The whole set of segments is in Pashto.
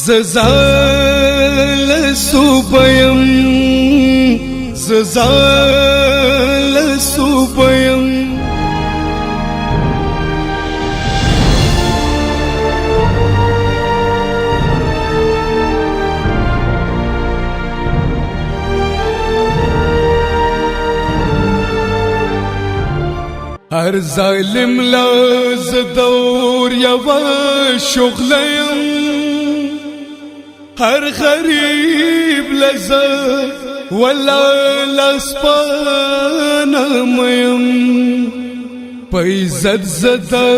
ززال سوبیم ززال سوبیم هر ظالم لاز دور یوا شغلیم هر غریب لزا ولا لسپانمیم پیزد زدا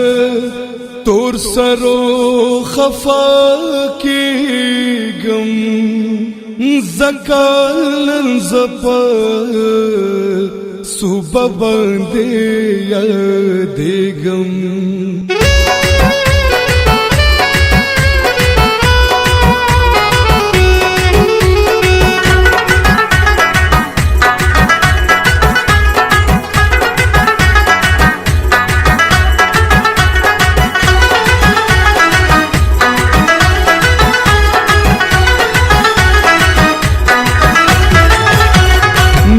تور سرو خفا کیگم زکالن زپا صوبه باندې یادېږم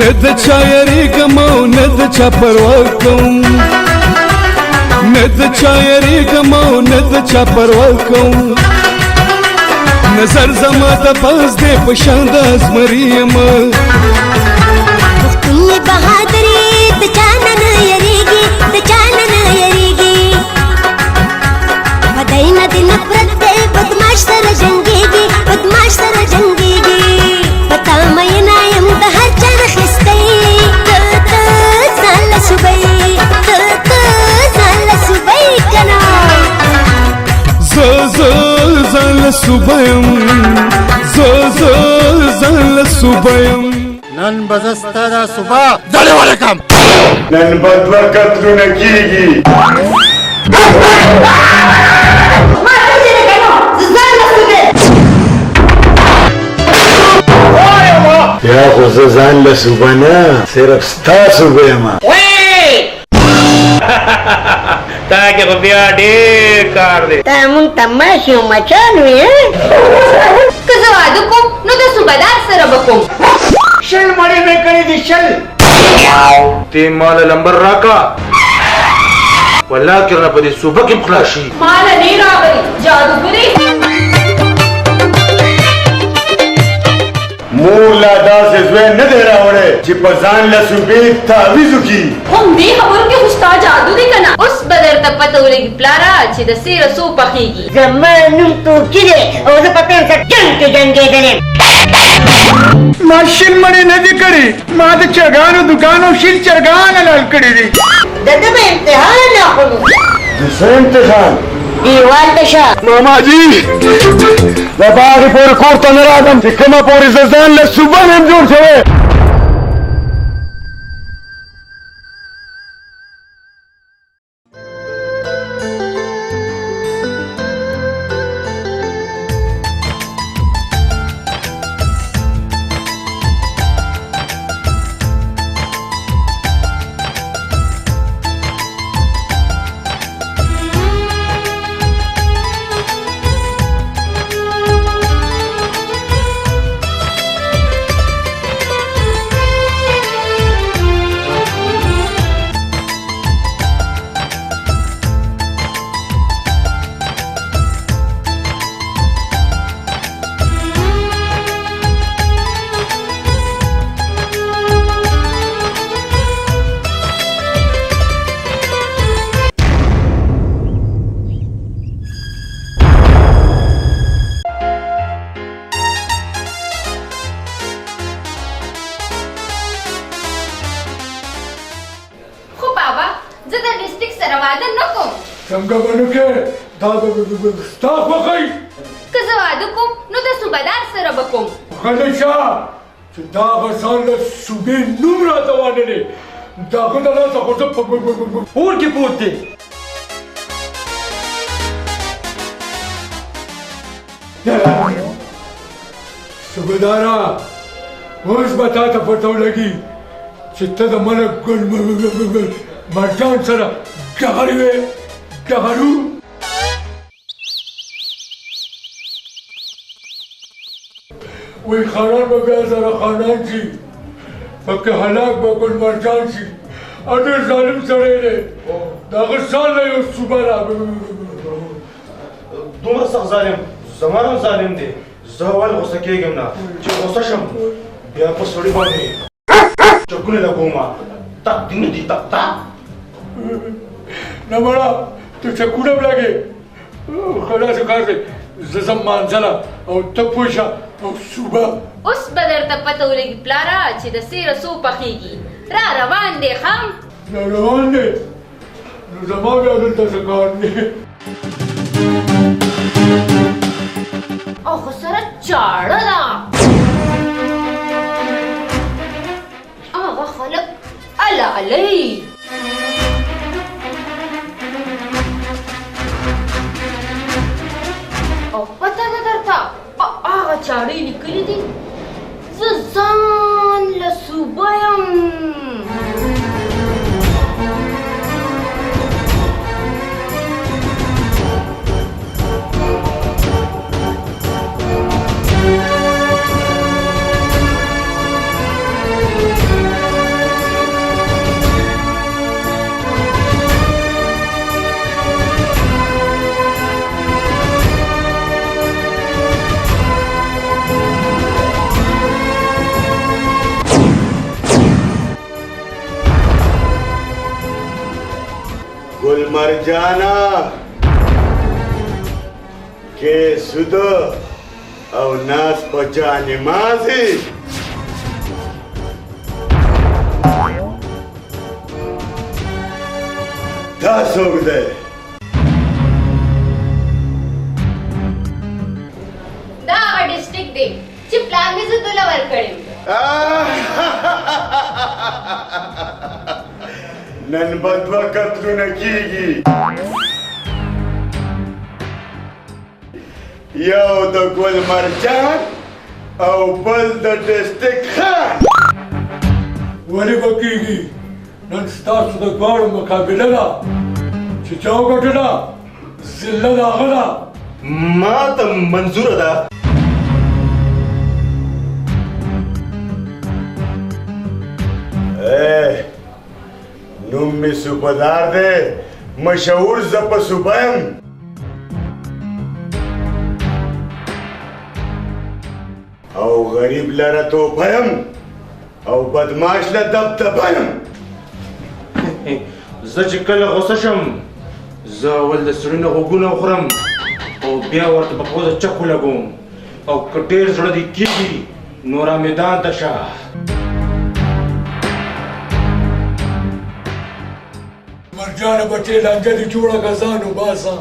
نه د چا یریږم او نه د چا پروا کوم نه د چا یریږم او نه د چا پروا کوم نظر زما د پاس دی په شان د ازمري یم پښتون یې بهادري د چا نه نه یریږي د چا نه نه یریږي پدای نه د نفرت دی بدماش سره جنګېږي بدماش سره جنګېږي پتا مینا یم د هر چا نه خستی ته ځان له صوبۍ ته ځان له صوبۍ کنه ځان له صوبه یم ځان له صوبه یم نن به زه ستا دا صوبه ډلې ولګم نن به دوه قتلونه کېږي یا خو زه ځان له صوبه نه صرف ستا صوبه یم تا کې خو بیا ډېر کار دی ته مونږ ته ماشي او مچان وې که زه واده کوم نو د صوبهدار سره به کوم شل مړې مې کړې دي شل تی مال لمبر راکا والله کرنه په دې صوبه کې خلاصي مال نه راغلی جادوګري مور لا داسې زوی نه دی راوړی چې په ځان له صوبې تعویض وکړي هم دې خبرو کې خو ستا جادو دی که نه اوس به درته پته ولګي پلاره چې د سیره څو پخېږي زما نوم توکي دی او زه په تاسو سره جنګ کې جنګېدلی یم ما شل مړې نه دي کړې ما د چرګانو دکان او شل چرګان حلال کړي دي د ده به امتحان اخلو د څه امتحان دیوال ته شه ماماجي د باغې پورې کور ته نه راځم چې کومه پورې زه ځان له صوبه نه یم جوړ شوی څنګه بنو کې دا ستا خوښۍ که زه واده کوم نو د صوبهدار سره به کوم غلی شه چې دا به ځان له صوبې نوم راته وانلې د هغه د لاسه خو زه اور کې پروت دی صوبهداره اوس به تا ته پته ولګي چې ته د منه ګل مرجان سره ډغرې وې ډغرو وی خانان به بیا سره خانان شي پکې هلاک به ګل مرجان شي او ډېر ظالم سړی دی د هغه سال نه یو صوبه دومره سخت ظالم زما هم ظالم دی زه ولې غوسه کېږم نه چې غوسه شم بیا په سړي باندې چکونه لګومه تک دې نه دي تک نه مړه ته چکونه هم لګې خلاص کار دی زه ځم مانځله او ته پوه شه او صوبه اوس به درته پته ولګي پلاره چې د سیره څو پخېږي را روان دی خم را روان دی نو زما بیا دلته څه کار دی او خو سره چاړه ده هغه خلک اله الۍ او پته ده درته هغه چاړې لیکلي دي زه ځان له صوبه یم گل مرجانا کے سد او ناس پچا نمازی دا سوک دے دا هغه ډسټریکټ دی چې پلان مې زه دوله ورکړی نن بدوا قتلونه کیږي یو د ګل مرجان او بل د ډسټریکټ خان ولې به کېږي نن ستاسو د دواړو مقابله ده چې چا وګټله زله د هغه ده ما ته منظوره ده نوم می صوبهدار دی مشهور زه په صوبه یم او غریب لره توپه یم او بدماش له دبدبه یم زه چې کله غوسه شم زه اول د سړي نه غوږونه وخورم او بیا ورته په پوزه چکو لګوم او که ډېر زړه دې کېږي نو را میدان ته شه مرجانه بچې لانجه دې جوړه که ځان وباسه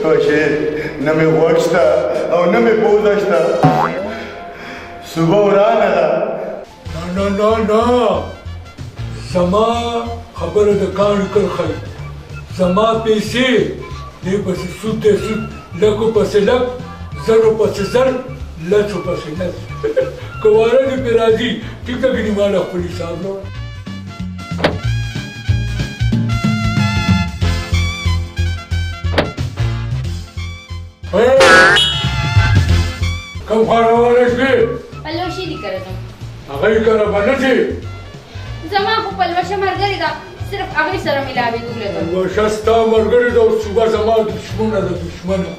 Oye, सुबह उड़ाना ना ना ना ना زما خبره د کان کرخه زما پیسې دې پس سود دې سود لکو پس لک زرو پس زر لچو پس لچ کواره دې پر راځي ټیک ټاک نیماله خپل حساب نو کم خاروانه شوې پلوشي دي کړم هغه یې کړه باندې چې زما خو پلوشه مرګري ده صرف هغه سره ملاوي دوله ده پلوشه ستا مرګري ده او صبح زما دشمنه ده دشمنه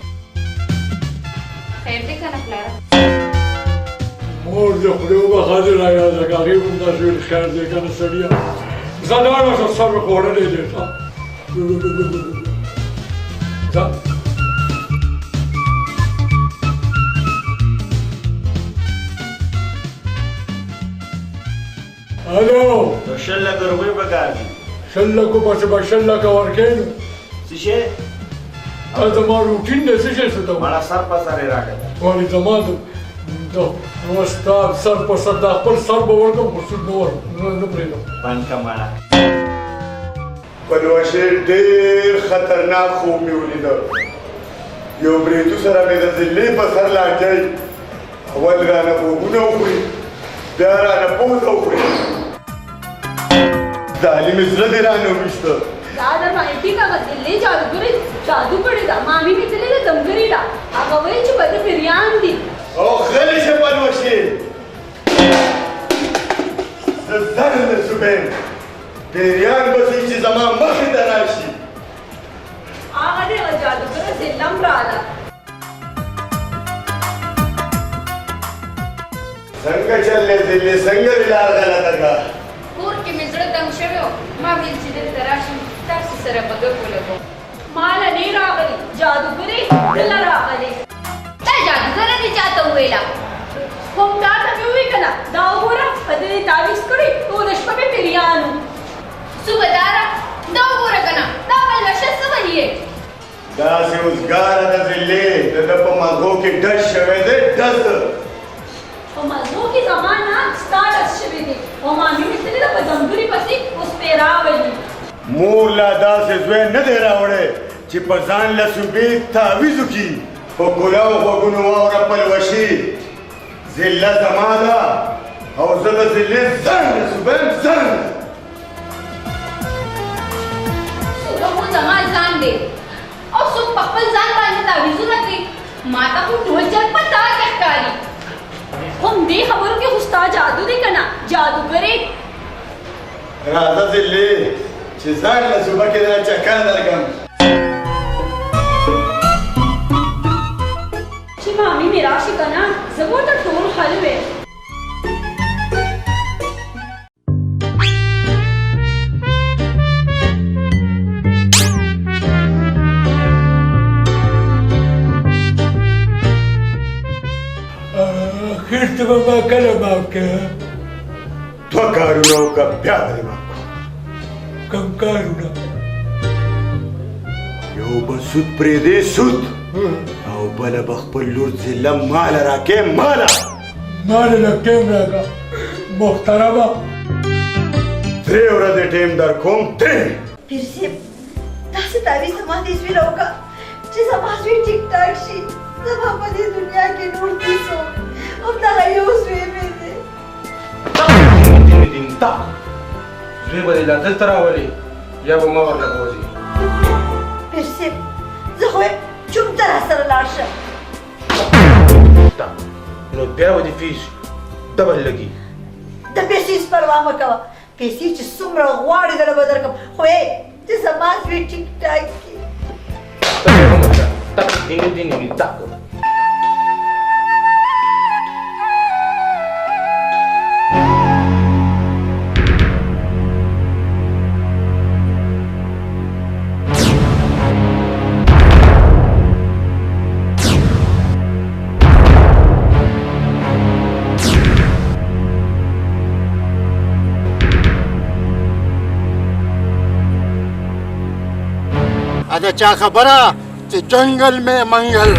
خیر دې کنه پلاره مور دې خدای وبخښه دې رایاده که هغې به همداسې ویل خیر دی که نه سړیه زه لاړه شه سر مې خوړلی دی ځه ځه الو شل لکه روپۍ پکار دي 100 لکو پسې به 100 لکه ورکوې نو څه شی دا زما روټین دی څه شی څه ته مړه سر په سر یې راکړه ولې زما د ستا سر په سر دا خپل سر به ورکړم خو سود به ورکړم نه پرېږدم بند که مړه پلوشه ډېر خطرناک خوب مې ولیده یو بریتو سره مې د ذلې په سر لاندی اول رانه خوبونه وخوري بیا رانه پوزه وخوري ظالم زړه دې رانه وویسته دا در باندې ټیک هغه دلې جادوګرې جادو کړې ده مامي مې تللې ده دمګرې ده هغه وایي چې به د پیریان دي او غلی شه پلوشې زه زر نه شوم پیریان به سي چې زما مخې ته راشي هغه دې هغه جادوګره ځلم رااله څنګه چلې ذلې څنګه دې لار غلطه کړه کور کې مې زړه تنګ شوی و ما ویل چې دلته راشم تاسو سره به ګپ ولګوم ماله نه راغلي جادوګرې دله راغلي دا جادوګره دې چاته وویله هم تا ته مې وویل که نه دا وګوره په دې تعویض کړی ټوله شپه مې پیریانو صوبهداره دا وګوره که نه دا پلوشه څه وهي داسې اوزګاره ده ذلې د ده په مغزو کې ډز شوی دی ډز په مزو کې زما نه ستا ډز شوي دي او مامي مې تللې ده په دمګرې پسې اوس پې راولي مور لا داسې زوی نه دی راوړی چې په ځان له صوبې تعویض وکړي په ګلاو غوږونو واوره پلوشي ذله زما ده او زه د ذلې زنګ له صوبې زنګ صوبه خو زما ځان دی او څوک په خپل ځان باندې تعویضونه کوي ما ته خو ټول جګ په تا کې ښکاري هم دې خبرو کې خو ستا جادو دی که نه جادوګرې راځه ذلې چې ځان له صوبه کې دله چکر درکړم چې مامي مې راشي که نه زه به ورته ټول حل ویم اخر ته به ما کله معاف کړه دوه کارونه وکړه بیا به دې معاف کړم کم کارونه یو به سود پرېږدې سود او بله به خپل لور ذله ماله راکې ماله ماله لکټیم راکړه محترمه 3 ورځې ټیم در کوم 3 پیر صاحب داسې تعویض زما دې زوی راوکړه چې زما زوی ټیک ټاک شي زما په دې دنیا کې نور هېڅوک همدغه یو زوی مې دی دین تا زوی به دې لا دلته راولي یا به ما ورلګوځي پیر صاحب زه خو یم چوپته راسره لاړ شه نو بیا به دې فیس ډبل لګي د پیسې هېڅ پروا مه کوه پیسې چې څومره غواړې دله به درکړم خو چې زما زوی ټیک ټاک کړي Tak, dini, tak. اده چا خبره چې جنگل میں منگل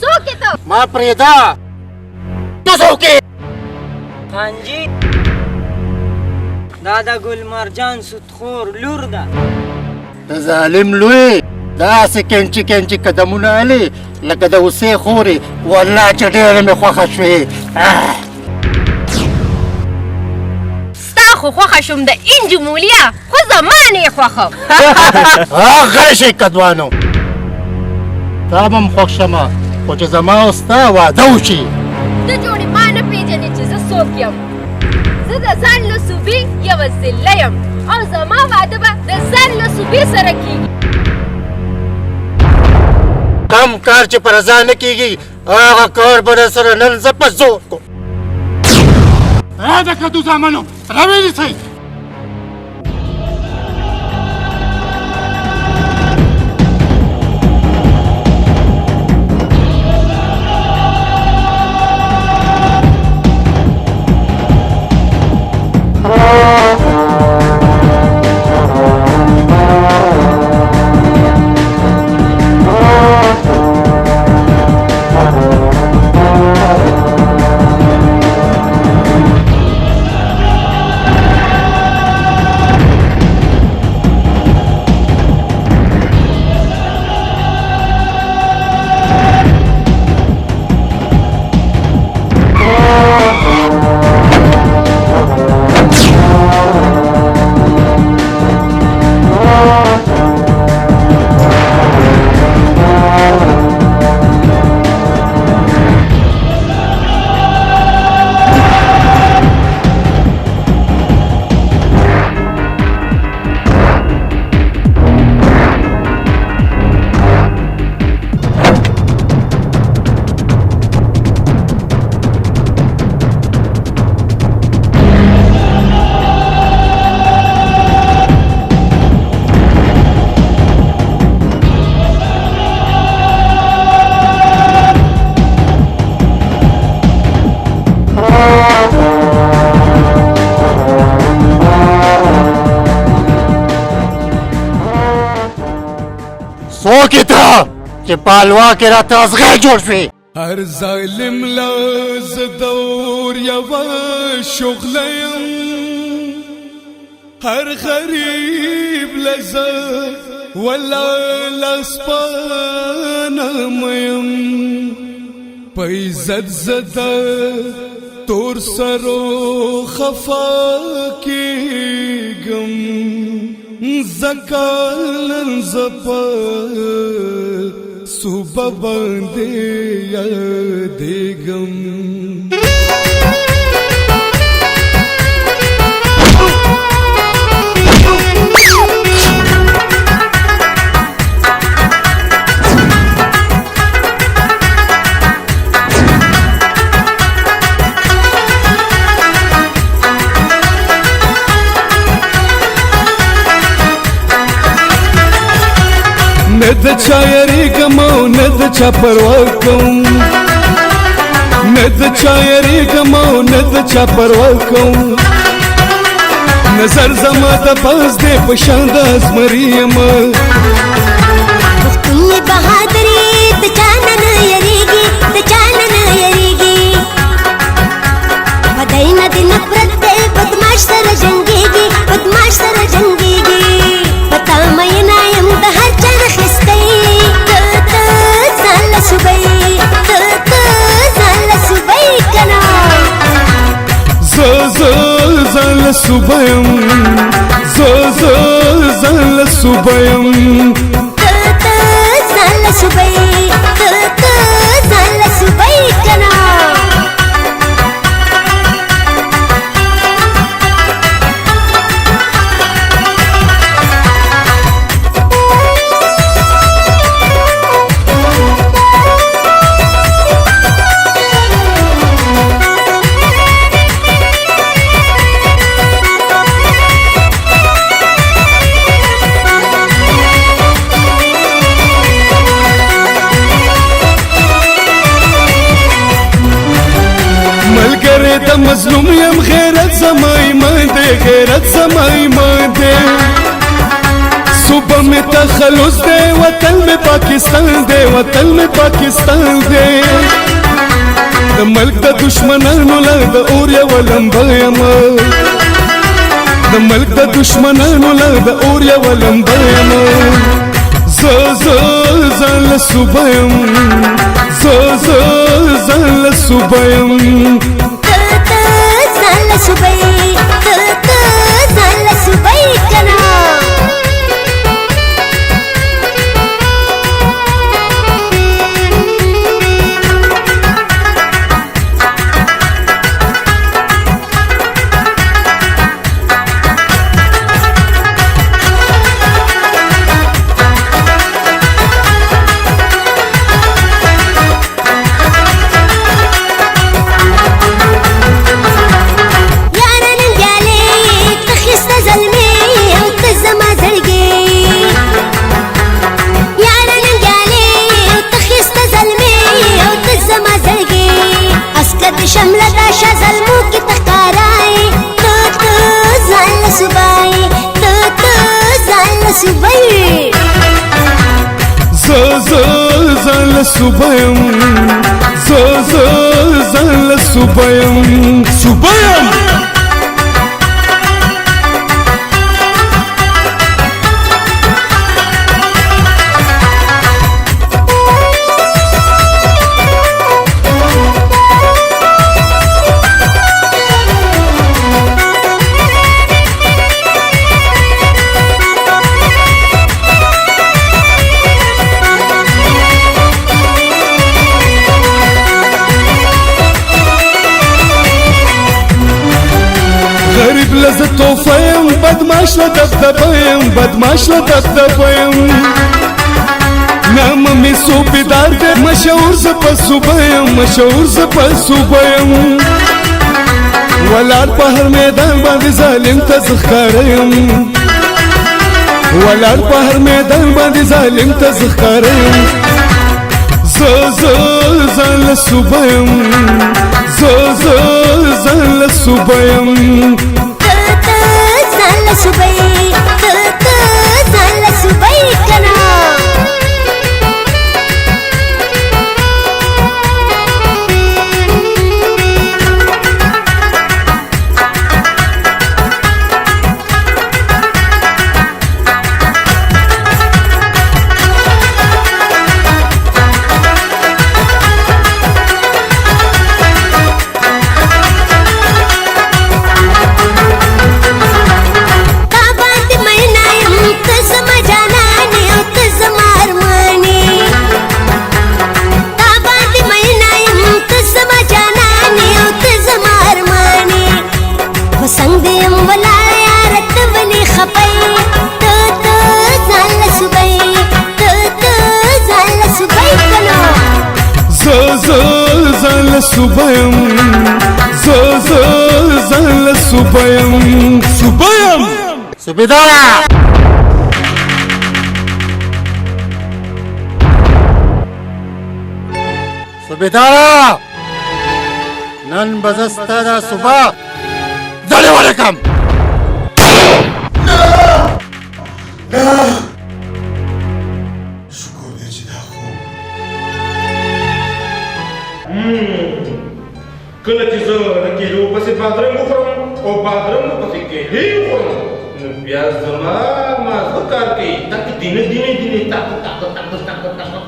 څوک یې ته ما پریدا تو څوک پانجي دا د ګل مرجان سودخور لور ده. د ظالم لوی داسې کینچي کینچي قدمونه علي لکه د اوسې خورې. والله چې ډېره مې خوښه شوې. ستا خو خوښه شوم د انجو مولیا، خو زما نه یې خوښه. غلی شئ کدوانو، تا به هم خوښ شمه خو چې زما او ستا واده وشي. ته جوړې ما نه پېژنې چې زه څوک یم. زه د ځان له صوبې یوه ضله یم او زما واده به د ځان له صوبې سره کېږي. کم کار چې په رضا نه کېږي هغه کار به سره نن زه په زور کوم. د کدو زامنو راویلیسئ. څوک یې ته چې پالوا کې راته ازغی جوړ شوې. هر ظالم لا زه دور یوه شغله یم، هر غریب له زه ولا لاسپانه یم. په عزت زه د تور سرو خفا کېږم، زکالن زپا صوبه باندې یادېږم. نه د چا یریږم او نه د چا پروا کوم، نه د چا یریږم او نه د چا پروا کوم. نظر زما د باز دی په شان د ازمري یم. پښتون یې بهادري د چا نه نه یریږي، د چا نه نه یریږي. بدی نه د نفرت دی بدماش سره جنګېږي، بدماش سره جنګېږي. پتا مینا یم د هر چا نه خستی، ته ځان له صوبۍ، ته ځان له صوبۍ کنه. زه ځان له صوبه یم، زه ځان له صوبه یم. ته ځان له صوبۍ، ته ځان له صوبۍ کنه. د مظلوم یم غیرت زما ایمان دی، غیرت زما ایمان دی. صوبه می تخلص دی، وطن می پاکستان دی، وطن می پاکستان دی. د د ملک د دشمنانو له د اور یو لمبه یم د ملک د دشمنانو له د اور یو لمبه یم ځان له صوبه یم ځان له صوبه یم ځان له صوبه ځان له صوبه کنه Subayım, zanla subayım, subayım. توفیم بدماش له دبدبیم بدماش له دبدبیم نام می صوبیدار ده مشهور ز په صوبیم مشهور ز په صوبیم ولار په هر میدان باندې ظالم ته زخکاریم ولار په هر میدان باندې ظالم ته زخکاریم ځان له صوبیم ځان له صوبیم صوبه ځان له صوبه کنه Subayım, zanla subayım, subayım. Subidara! Subidara! Nan bazastada suba! Dale walekam! کله چې زه د کیلو پسې بادرنګ وخورم او بادرنګ پسې کیلې وخورم نو بیا زما مازغه کار کوي تک دینه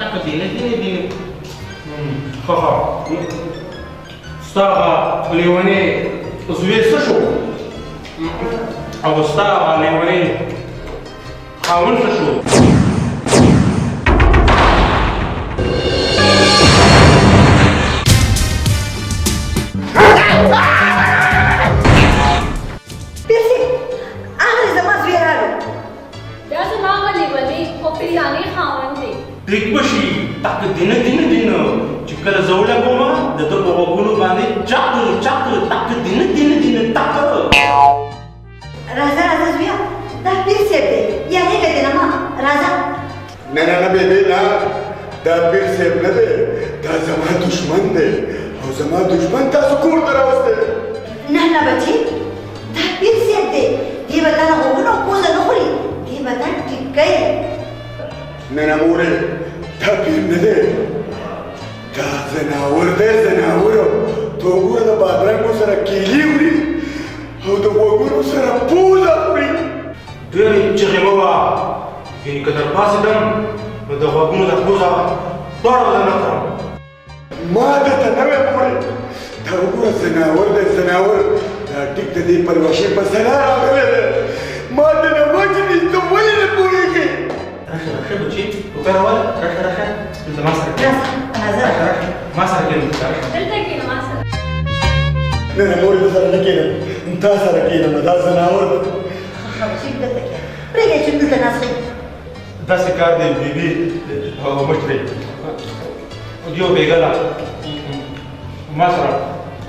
تک دینه ښه ستا هغه لیونې زوی څه شو او ستا هغه لیونې خاوند څه شو دیک بشي تک دینه چې کله زه ولګوم د ده په غوږونو باندې چاک تک دینه تک راځه زویا دا پیر صاحب دی یعنې که دی نه ما راځه نه بېبې نه دا پیر صاحب نه دی دا زما دشمن دی او زما دشمن تاسو کور ته راوستی نه بچې دا پیر صاحب دی دی به تا نه غوږونه او پوزه نه خوري دی به تا ټیک کوي نه مورې دا پیر نه دی دا زناور دی زناورو ته وګوره د بادرنګو سره کیلي وړي او د غوږونو سره پوزه وړي. ډېرې چغې مه وهه، یعنې که در پاڅېدم نو د غوږونو د پوزه دواړه به درنه کړم. ما درته نه ویم وړی، دا وګوره ځناور دی ځناور، دا ټیک د دې پلوشې په سلا راغلی دی. ما ته نه وجني، ته ولې نه پوهېږې؟ راشه راشه بچي، وګوره ولې راشه راشه دلته ما سره کښېنه. راشه راشه ما سره کښېنه دلته راشه. دلته کښېنه ما سره. نه نه مورې ته سره نه کښېنم، تا سره کښېنم، دا ځناور دی. بچی دلته کښېنه، پرېږدی چې دلته ناست وي. داسې کار دی بیبي او مشرې یو بېګا ده ما سره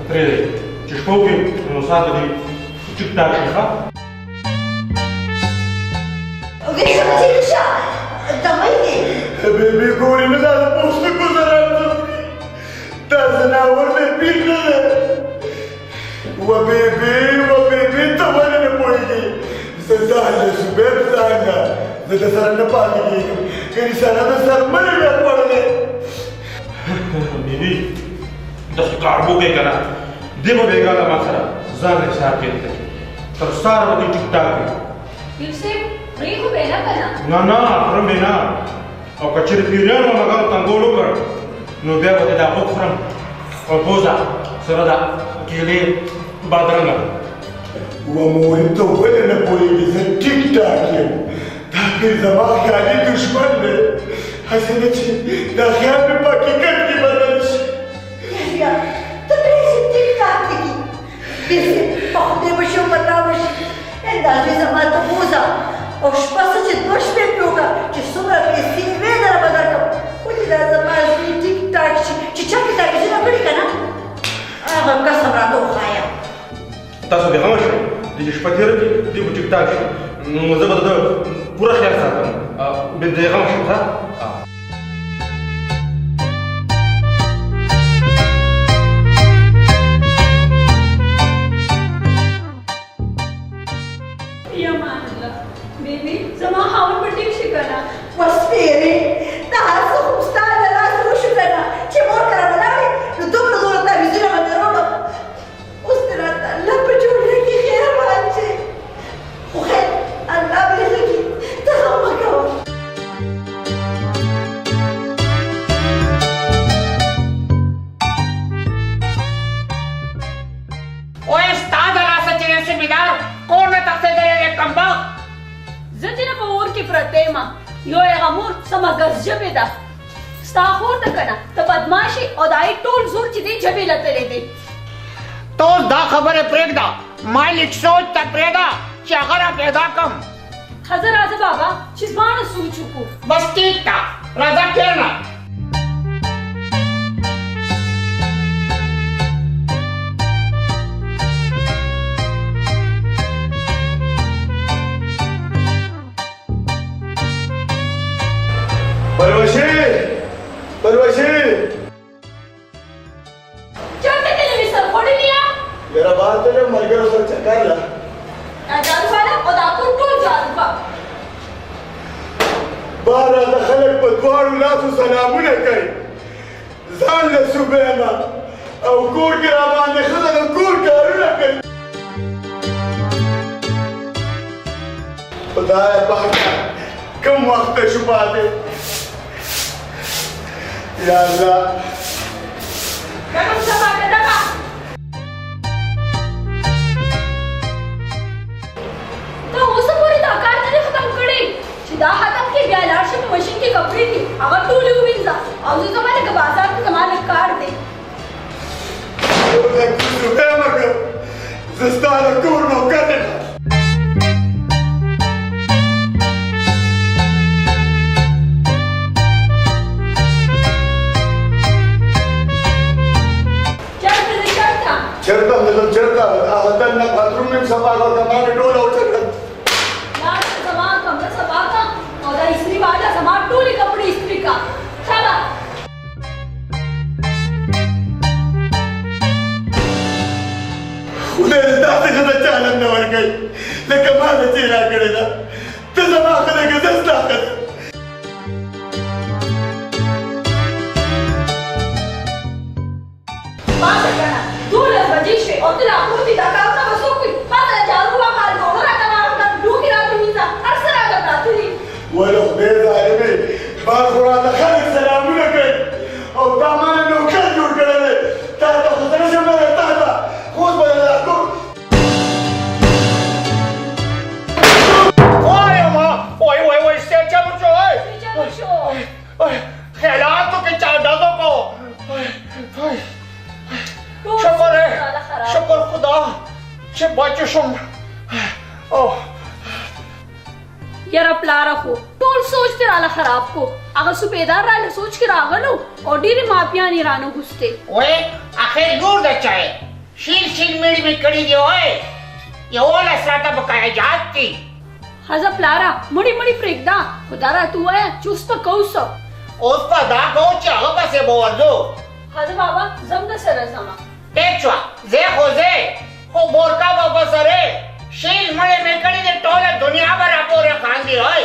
ترې دی چې شپه وکړي نو سهار به دې ټیک ټاک شي ښه. ویښه بچی ویښه دمی دی. بیبي ګورې نه دا د پوستکو سره دا ځناور دی پیر نه دی. و بیبي ته ولې نه پوهېږې؟ زه ځان له زبیر ځان نه زه د سره نه پاتې کېږم، ګنې سره د سرمنې بیا خوړلی. بیبي داسې کار مه کوې که نه دې به بېګا له ما سره ځان له حساب کې دی تر سهاره به دې ټیک ټاک وي. پیر صاحب پرې خو به نه که نه. نه نه خورم به نه، او که چېرې پیریانو مګانو تنګول وکړ نو بیا به دې دا خوږ خورم او پوزه سره دا کیلې بادرنګه. و مورې ته ولې نه پوهېږې؟ زه ټیک ټاک یم، دا پیر زما خیالي دشمن دی، هسې نه چې دا خیال مې په حقیقت کې بدل شي. یحیی ته پرېږدې ټیک ټاک دې کړي. پیر صاحب په خدای به شي او په تا به شي. دا زوی زما ته بوځه او شپه څه چې 2 شپې پرې وکړه چې څومره پیسې وې دره به درکړم، ولې دا زما زوی ټیک ټاک شي چې چا کې تعویضونه کړي که نه هغه قسم راته وښایه. تاسو بېغمه شئ دې چې شپه تېره کړي دې به ټیک ټاک شي، نو زه به د ده پوره خیال ساتم، بېغمه شم ښه. بیبي زما خاوند به ټیک شي که نه. بس پیرې دا هر څه خو ستا له لاسه وشو که نه چې مور کره به لاړې نو دومره دومره تعویضونه به مې راوړم. اوس دې راته الله په جوړه کې خیر واچوي، خو خیر الله به دې ښه کړي، ته غم مه کوه. اوه ستا د لاسه چې یم سپېدار کور نه تښتېدلی دی کمبخت. زه چې نه په اور کې پرته یم، یو هغه مور سمه ګز ژبې ده ستا خور ده که نه، ته بدماشي او د هغې ټول زور چې دی ژبې لتلی دی. تو دا خبرې پرېږده، ما لیک سوچ ته پرېږده چې هغه را پیدا کړم. ښه زه راځه بابا چې دواړه سوچ وکړو. بس ټیک ده راځه کښېنه. پلوشې چېرته تللی وې سر خوړلي یا؟ یاره بهر تللی یم ملګرو سره چکر له. دا جادوواله او دا کور ټول جادوبا. بهر راته خلک په دواړو لاسو سلامونه کوي، ځان له صوبې یم او کور کې راباندې ښځه د کور کارونه کوي. خدایه پاکه کوم وخت ته شو پاتې؟ یا الله ګټم سبا که دغه ته اوسه پورې دا کار نه دی ختم کړی چې دا ختم کړي بیا لاړ شي په ماشین کې کپړې دي هغه ټولې ووینځه او زه زما لکه بازار کې زما لږ کار دی. زه ستا د کور نوکر یم. چرته مطلب چرته هغه دننه باتروم مې صفا کړ، زما مې ټوله وچکړل. لاړ شه زما کمره صفا کړه او دا استري والا زما ټولې کپړې استري کړه. ښه خدای دې داسې ښځه چاله نه ورکوي لکه ما ده چې را کړې ده. ته زما ښه ده که زه ستا ښه ده. باسه کنه Tira kurti da karna basukui. Pada jaru wa kal ko ra kana da duki ra tumiza. Arsara da pratili. Wala khubeza alimi. Bar qur'an khalid salamuna ke. Aw taman no kan jur karale. Ta ta khudra jamara ta ta. Khud bala ko. ओए अम्मा ओए ओए ओए स्टेज चलो ओए चलो शो ओए खैरात तो के चार डालो को शुक्र है शुक्र खुदा से बच्चे शुम ओह यार प्लारा को टोल सोचते राला खराब को अगर सुबेदार राले सोच के रागलो और डीरे माफिया नहीं रानो घुसते ओए आखिर दूर द चाहे शील मेरी में कड़ी दियो ओए ये ओला साता बकाया जाती हजा प्लारा मुड़ी मुड़ी प्रेगदा खुदारा तू है चुस्त कौसो ओस पा दा को चाहो पासे बोवरदो हजा बाबा जमदा सर जमा टेचवा जे खोजे हो बोरका बाबा सरे शील मळे में कड़ी दे टोले दुनिया भर आपोरे खांदी होय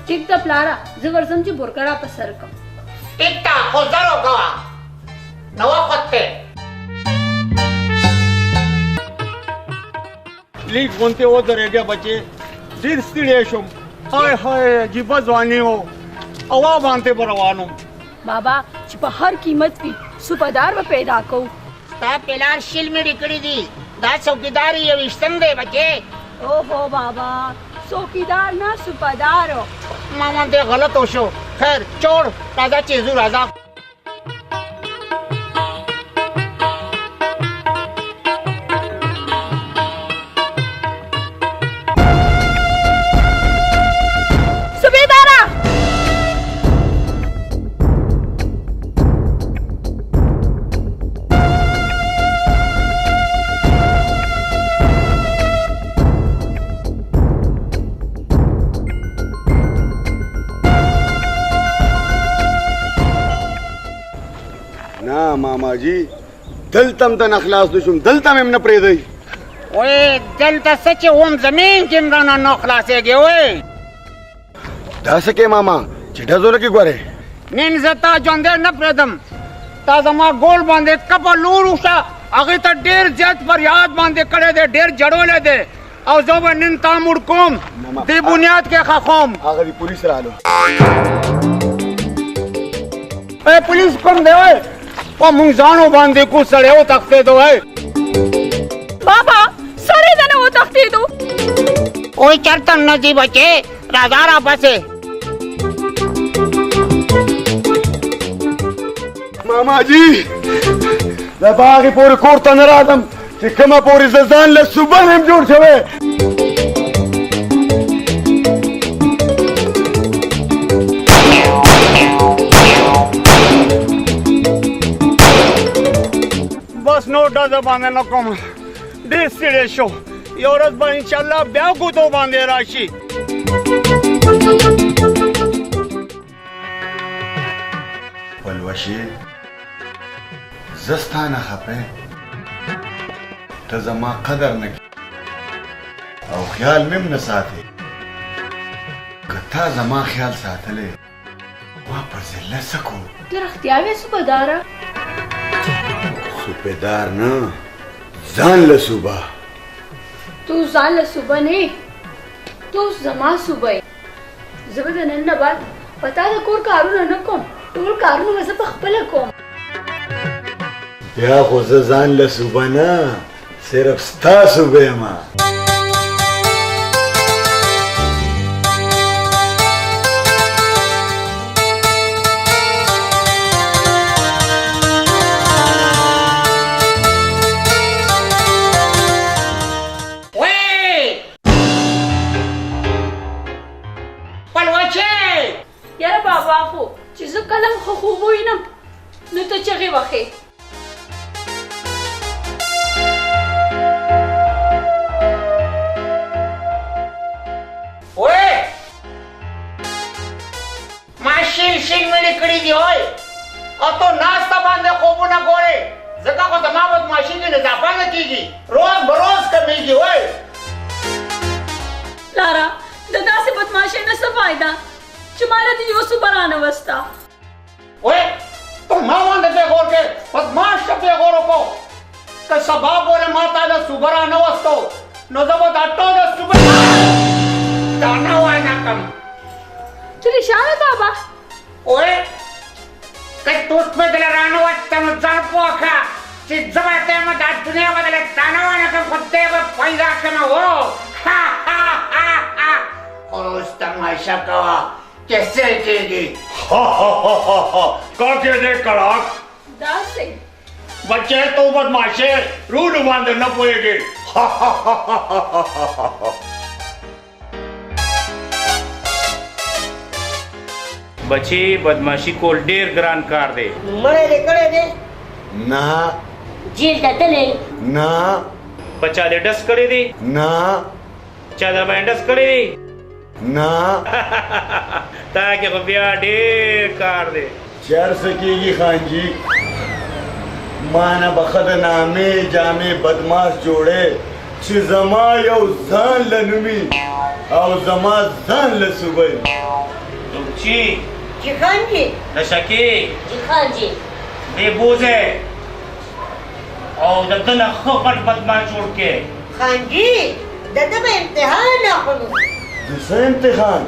ठीक त प्लारा जवरजम ची बोरकरा पसर का टिकटा खोजरो का नवा पत्ते लीक कोणते ओ दरेगे बचे दिल स्टिलेशम हाय हाय जीवा जवानी हो अवा बांधते बरवानो बाबा चिपा हर कीमत भी सुपदार व पैदा को ता पेलार शील में रिकड़ी दी दा चौकीदारी ये विस्तन दे बचे ओहो बाबा चौकीदार ना सुपदार हो मामा दे गलत हो शो खैर चोर राजा चीजू राजा मामा जी दलतम तन अखलास दुशुम दलतम एम न प्रेदई ओए दलता सच्चे ओम जमीन जिमराना नो खलासे गे ओए दासके मामा चिढ़ा जो लगी ग्वारे निन जता जोंदे न प्रेदम ता जमा गोल बांधे कपा लूर उषा आगे त डेर जत पर याद बांधे करे दे डेर जड़ोले दे और जो निन तामुड़ कोम दे बुनियाद के खाखोम आगे पुलिस रालो ए पुलिस कोम दे ओए ओ मुंगजानो बांधे को सड़े हो तख्ते दो है बाबा सरे दने वो तख्ते दो ओए चरतन नजी बचे राजारा बसे मामा जी लबागी पूरी कोर्ता नरादम कि कमा पूरी जजान ले सुबह हम जोड़ छवे बस नोटा जबाने न कम दिस सिरे शो योरत बा इंशाल्लाह ब्याह को तो बांधे राशि पलवशी जस्ताना खपे तजमा कदर न او ख्याल में न साथे कथा जमा ख्याल साथले वापस ले सको तरख्तियावे सुबदारा सुपेदार न जान ल सुबह तू जान ल सुबह ने तू जमा सुबह जबद नन्न बात पता द कोर कारून न कोम टोल कारून वस पखपल कोम या खो जान ल सुबह ना सिर्फ स्ता सुबह मा यार बाबा को चीज कलम खूब हुई ना न तो चगे वखे ओए माशिल शिल में लिखड़ी दी ओए और तो नाश्ता बांधे खूब ना गोरे जगह को तमामत माशी की नजाफा न कीगी रोज बरोज कमीगी ओए लारा दादा से बदमाशी न सब फायदा चुमारा दी योसु बनाना वस्ता ओए तुम मावन दे गोर के बदमाश पे गोरो को که سبا پورې ما ته د صوبه رانوستو نو زه به دا ټوله صوبه دانه وانهکم چې رشانه بابا اوه که توس په دله رانوستم نو ځان پوه کړه چې زه به ته یم دا دنیا به دله دانه وانهکم خو دی به پیدا کړمه هو اوس تماشه کوه چې څه کېږي का कहते कड़ाक داسې बच्चे तो बदमाशे रूड बांधे न पोएगे बच्चे बदमाशी को ढेर ग्रान कार दे मरे दे करे दे ना जेल तले ना बच्चा दे डस करे दे ना चादर बैंडस करे दे ना ताकि को बिया ढेर कार दे चर सकेगी खान जी माना बखद नामे जामे बदमाश जोड़े छि जमा यौ जान लनुमी औ जमा जान लसुबई तुमची जिखान जी नशकी जिखान जी बेबूजे और दतना खपट बदमाश छोड़ के खान जी ददब इम्तिहान ना करू दूसरा इम्तिहान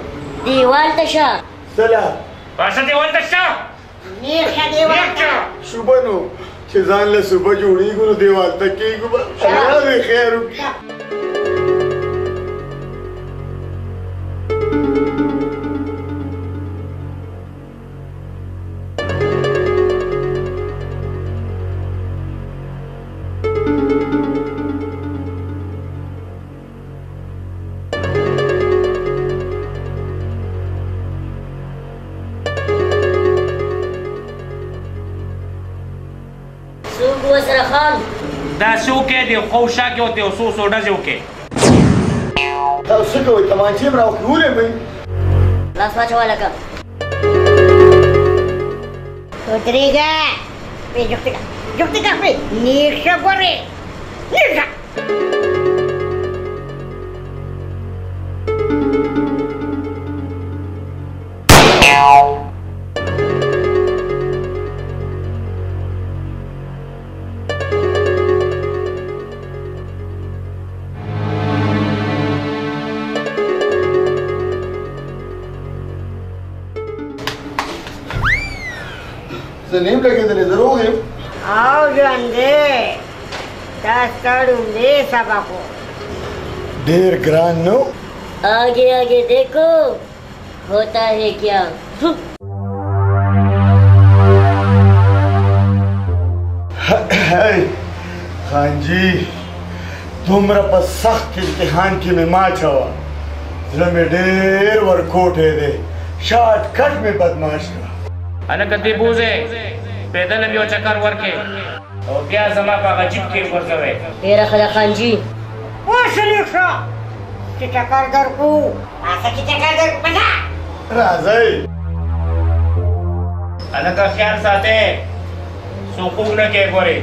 दीवाल तशा सला पासा देवल दशा नीरशा दीवाल सुबह नो छि जान लसुबई जोड़ी गुरु देवाल तक की गुबा अरे खैर دا سو کې دی خوشا کې او ته سو سوډا جو کې تاسو کوی تمانچې براو کولې مې لاس واچو لکه Rodriga juktika pe nisha gore nisha زنیم لګېدلې ضرور یم आओ ژوندې دا ستړی دی سبقو ډېر ګران نو आगे आगे देखो होता है क्या खान जी तुमरा पर सख्त इम्तिहान की में माँ छवा जिला में ढेर वर्कआउट है दे शॉर्टकट में बदमाश का अन कति बूजे पैदल बियो चक्कर वर्के और क्या जमा का अजीब के वर्कवे तेरा खला खान जी ओ शलीखा कि चक्कर दर को ऐसा कि चक्कर दर बना राजाई अन का ख्याल साथे सुकून न के गोरे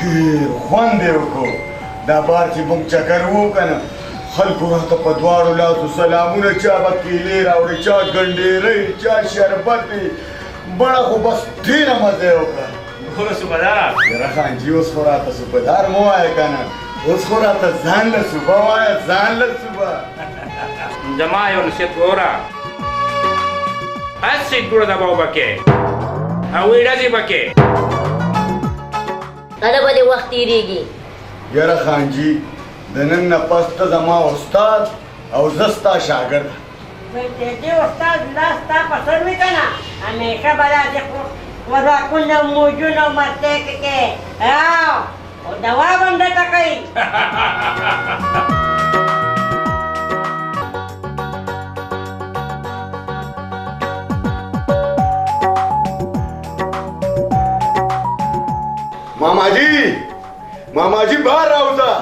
ډېر خوند یې وکړو دا بار چې موږ چکر وو که نه خلکو راته په دواړو لاسو سلامونه، چا به کیلې راوړې، چا ګنډېرۍ، چا شربتې، بړه خو بس ډېره مزه یې وکړه. ګوره صوبهداره یاره خانجي اوس خو راته صوبهدار مه وایه که نه، اوس خو راته ځان له صوبه وایه، ځان له صوبه. زما یو نصیحت وګوره، هسې ګوړه دبا وبکې او ډزې بکې. کله به دې وخت تېرېږي؟ یاره خانجي د نن نه پس ته زما استاد او زه ستا شاګرد. دې استاد لاس تا په سر وي که نه، همیشه به داسې خوراکونه موجونه مستې کې او دوا به هم درته کوي. ماماجي بهر راوځه.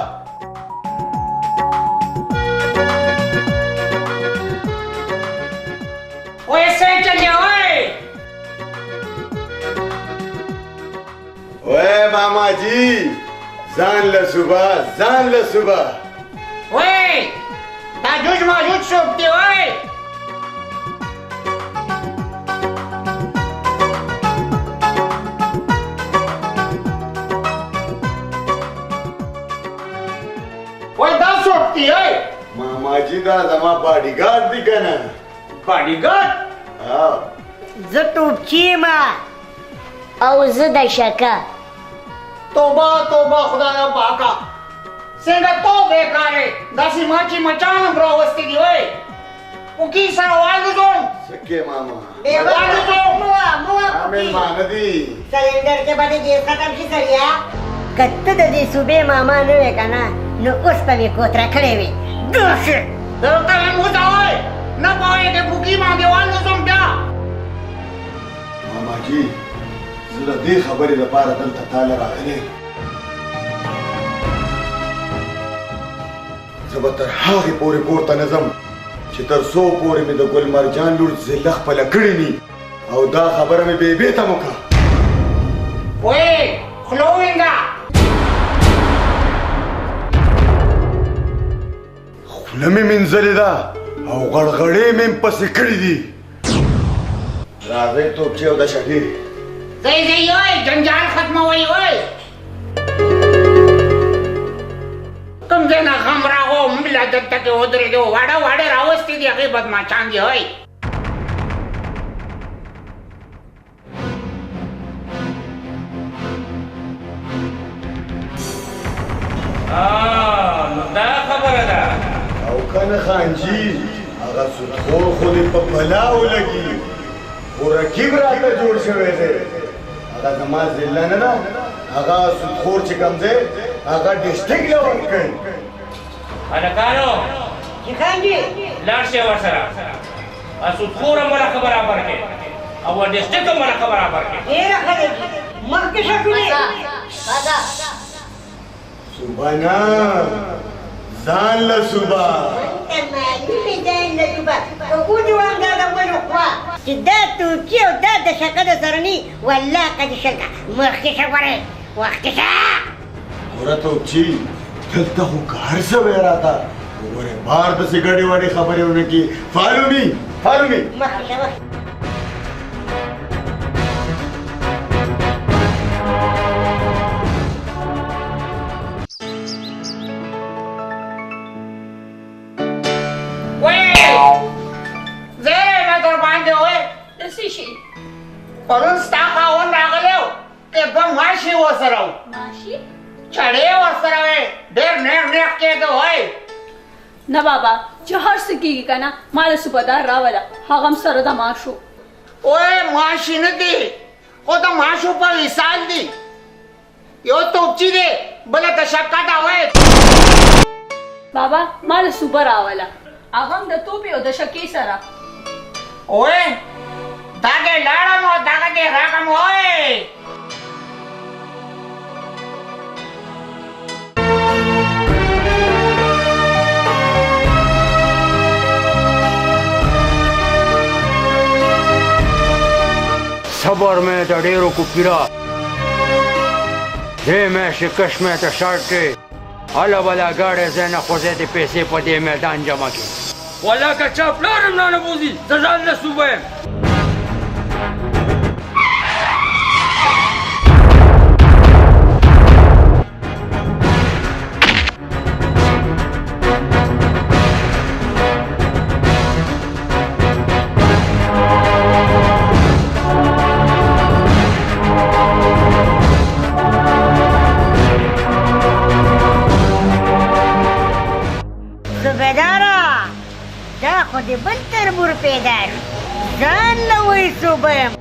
ओए सही चलिए ओए ओए मामाजी ځان له صبح ځان له صبح ओए ताजूज माजूज सोपते ओए ओए दा सोपती ओए मामाजी دا زما باډیګارد دی کنه. باډیګارد؟ زه توپچی یم او زه د شکه. توبه توبه خدایا پاکه څنګه تو بیکارې داسې ماچې مچان راوستي دي وای پوکي سره والوځم سکه ماما مېلمانه دي سلنډر کې باندې ګیس ختم شي سړیا. که ته د دې صوبې ماما نه وې که نه نو اوس به مې کوتره کړې وې. داسې درته مې موده وای نه پوهېږې پوکي باندې والوځم بیا. ماماجي زه د دې خبرې لپاره دلته تاله راغلی یم. زه به تر هغې پورې کور ته نه ځم چې تر څو پورې مې د ګل مرجان لور زله خپله کړې ني او دا خبره مې بېبې ته مه کړه. وای خوله ووینځه. خوله مې مینځلې ده او غړغړې مې پسې کړي دي. راځئ توپچې او د شګې ځئ ځئ وای جنجال ختموئ وای. کوم ځای نه غم راغو ملا دلته کې ودرېدو واړه واړه راوستي دي هغې بدماچان دي وای. نو دا خبره ده. او کنه خانجي هغه سودخور خو دې په بلا ولګي خو رقیب راته جوړ شوی دی. هغه زما ذله نه ده، هغه سودخور چې کوم دی هغه ډسټرکټ له ورکوي. هلکانو چې خانجي لاړ شئ ورسره سودخور هم بله برابر کړې او ډسټرکټ هم بله برابر کړې. ډېره ښه دی مخکې ښه کړې. صوبه نه ځان له صوبه. معلومې ځان له صوبه که ونیوم دا د ونو خوا چې دا توپچي او دا د شکه د سره ني والله قد شکه مخکې شه ګورې مخکې شه. ګوره توپچي دلته خو کار شوی راته وګورې بار داسې ګډې وډې خبرې ونه کړي. فالو می مخکې شه مخکې. پرون ستا خاوند راغلی و که دوه ماشي ورسره و چړې ورسره وې ډېر نیغ نیغ کېده وای. نه بابا چې هر څه کېږي که نه ما له صوبهدار راوله هغه هم سره د ماشو. اوه ماشي نه دي خو د ماشو په مثال دي. یو توپچي دی بله د شکه ده وای. بابا ما له صوبه راوله هغه هم د توپې او د شکې سره. اوه دا دې لاړم او دغه دې راغم وای. صبر میں تا ډیرو کو پیرا دې مې شکش مې ته شارټ هله بله ګاډی ځای نه خوځې دې پیسې په دې میدان جمع کړي والله که چا پلار هم رانه بوځي زه ځان له صوبه یم زبیدارا دا خو دې بل تربور پیدا شو ځان له وایي صوبه یم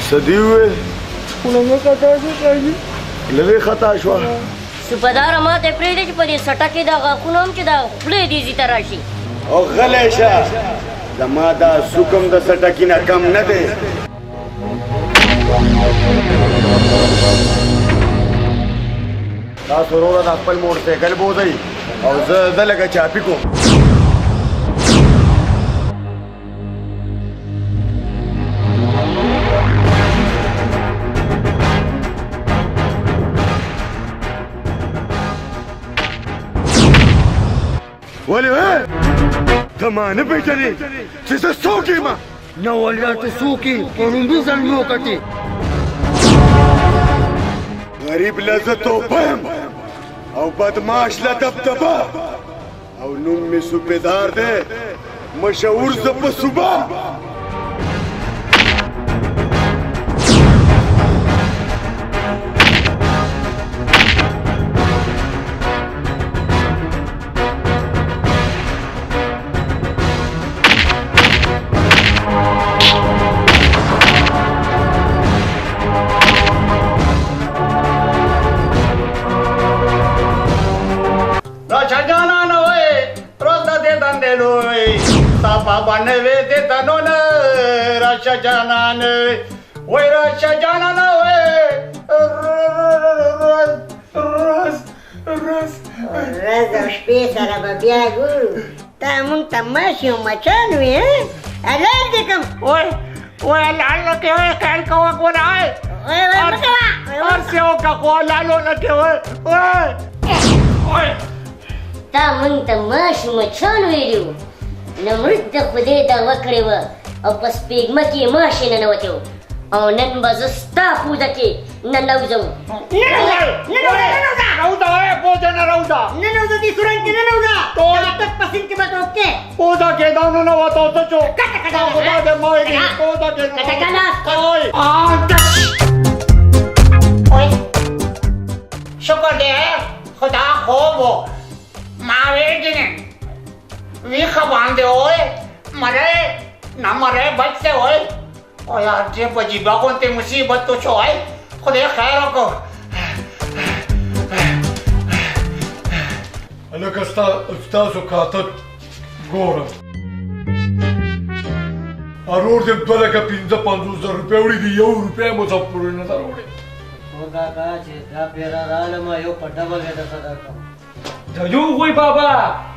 صدی وې لږه خطا شو کاږي لږه خطا شوه صوبهداره ما ته پرېږدې چې په دې سټه کې دا غاښونه هم چې دا خولې دې ځي ته راشي او غلی شه زما دا سوکم د سټکي نه کم نه دی تاسو وروره د خپل موټرسایکل بوځئ او زه د لږه چاپي کوم ولې ته ما نه پېژنې چې زه څوک یم نه والله ته څوک یې په لومړي ځل مې وکتې غریب له زه توپه یم او بدماش له دبدبه او نوم مې صوبیدار دی مشهور زه په صوبه Baneve de tanona, Rasha Janane, where Rasha Janana, ورځ او شپې سره به بیا ګورو تا مونږ ته ماشي او مچان وې حلال دې کوم وای الله کې وای کال کوه ګورای اور سیو کا کو لالو لکه وای تا مونږ ته ماشي مچان ویلو نو موږ د خدای دا وکړې وه او په سپېږمه کې یې ماشي ننوتې و او نن به زه ستا پوزه کې ننوځم Rauda, poza na rauda. ننوځه دې سورنج کې ننوځه دا تک په سیند کې به توپکې Poza کې دا نو وته ته چو. خدا دې مایي poza کې. کټکنا اوه شکر دې خدا خوب ما وېږي وی خبان دې اوه مره نه مره بچ اوه او یار دې بجی باغونته مصیبت تو چوي خدای خیر وکړه لکه ستاسو کاته ګوره ارور دې 2,55,000 روپۍ وړي دي 1 روپۍ مو څه پورې نه راوړي دا کا چې دا پیرا رالم یو په ډبل کې د صدقه دا یو وای بابا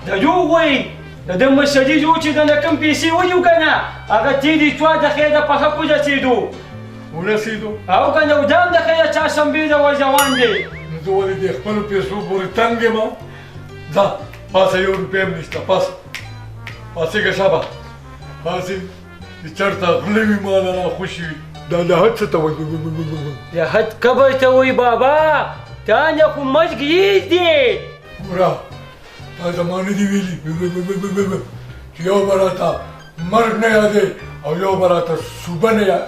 دا یو وای د مشدي یو چې د کم پیسې ویو کنه هغه دې دې چوا د خیره په حق ورسېدو او کنه ودام د خیره چا سمبي د وځوان دی زه ولې د خپل پیسو پورې تنګ یم دا پاسه 1 روپۍ هم نشته پاسه شابه پاسه چې چېرته غلی وي مال را خوشي وي دا لحد څه ته وایي لحد کبر ته وایي بابا تا نه خو مرګ دی ګوره تا زما نه دي ویلي چې یو به راته مرګ نه یادې او یو به راته صوبه نه یاد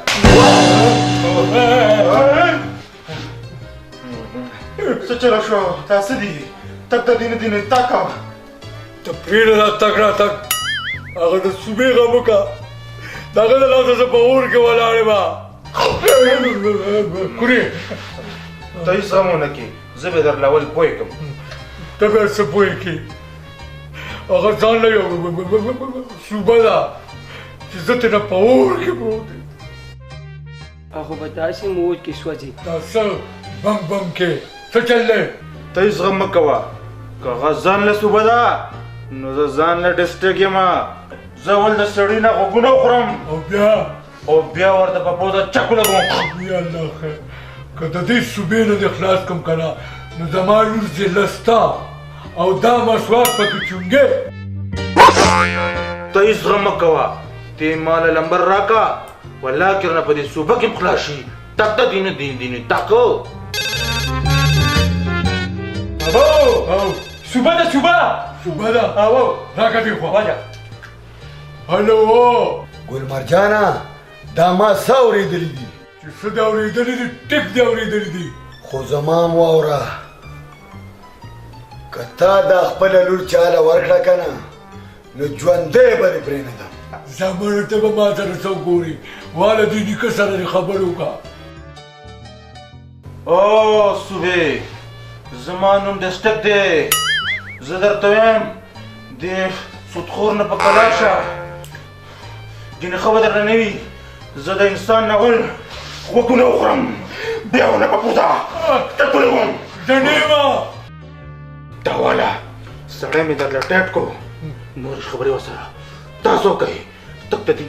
څه چلو شو تاسو دي تک د دین دین تک ته پرېږده دا تک راتګ هغه د صوبې غم وکړه د هغه د لاسه زه په اور کې ولاړ یم کورې ته هېڅ غم ونه کړې زه به درله ول پوه کړم ته بیا څه پوه کړې هغه ځان له یو صوبه ده چې زه ترې په اور کې پروت یم هغه به داسې مور کې سوځي دا څه بم کې څه چل دی ته هېڅ غم مه کوه که هغه ځان له صوبه ده نو زه ځان له ډسټرک یم زه ول د سړي نه غوږونه وخورم او بیا ورته په پوزه چکو لګوم یا الله خیر که د دې صوبې نه دې خلاص کړم که نه نو زما لور زله ستا او دا مسواک پکې چونګې ته هېڅ غم مه کوه ته ماله لمبر راکه والله که رانه په دې صوبه کې خلاص شي تک ته دینه تاکو بابا صوبه ده صوبه ده راکه دې خوا واجه هلو ګل مرجانه دا ما څه اورېدلي دي چې څه دې اورېدلي دي ټیک دې اورېدلي دي خو زما م واوره که تا دا خپله لور چاله ورکړه که نه نو ژوندی به دې پرېنږدم زمانه ته به ما سره څه وګورې واله دې نیکه سره دې خبرې وکړه او صوبې زما نوم دستک دی زه درته وایم دې سودخور نه په کلا شه ځینې ښه به درنه نه وي زه د انسان نه ول غوږونه وخورم بیا ونه په پوزه ټکولی وم زه نه یم دا واله سړی مې درله ټیټ کو نورې خبرې ورسره تاسو کوئ تک ته دې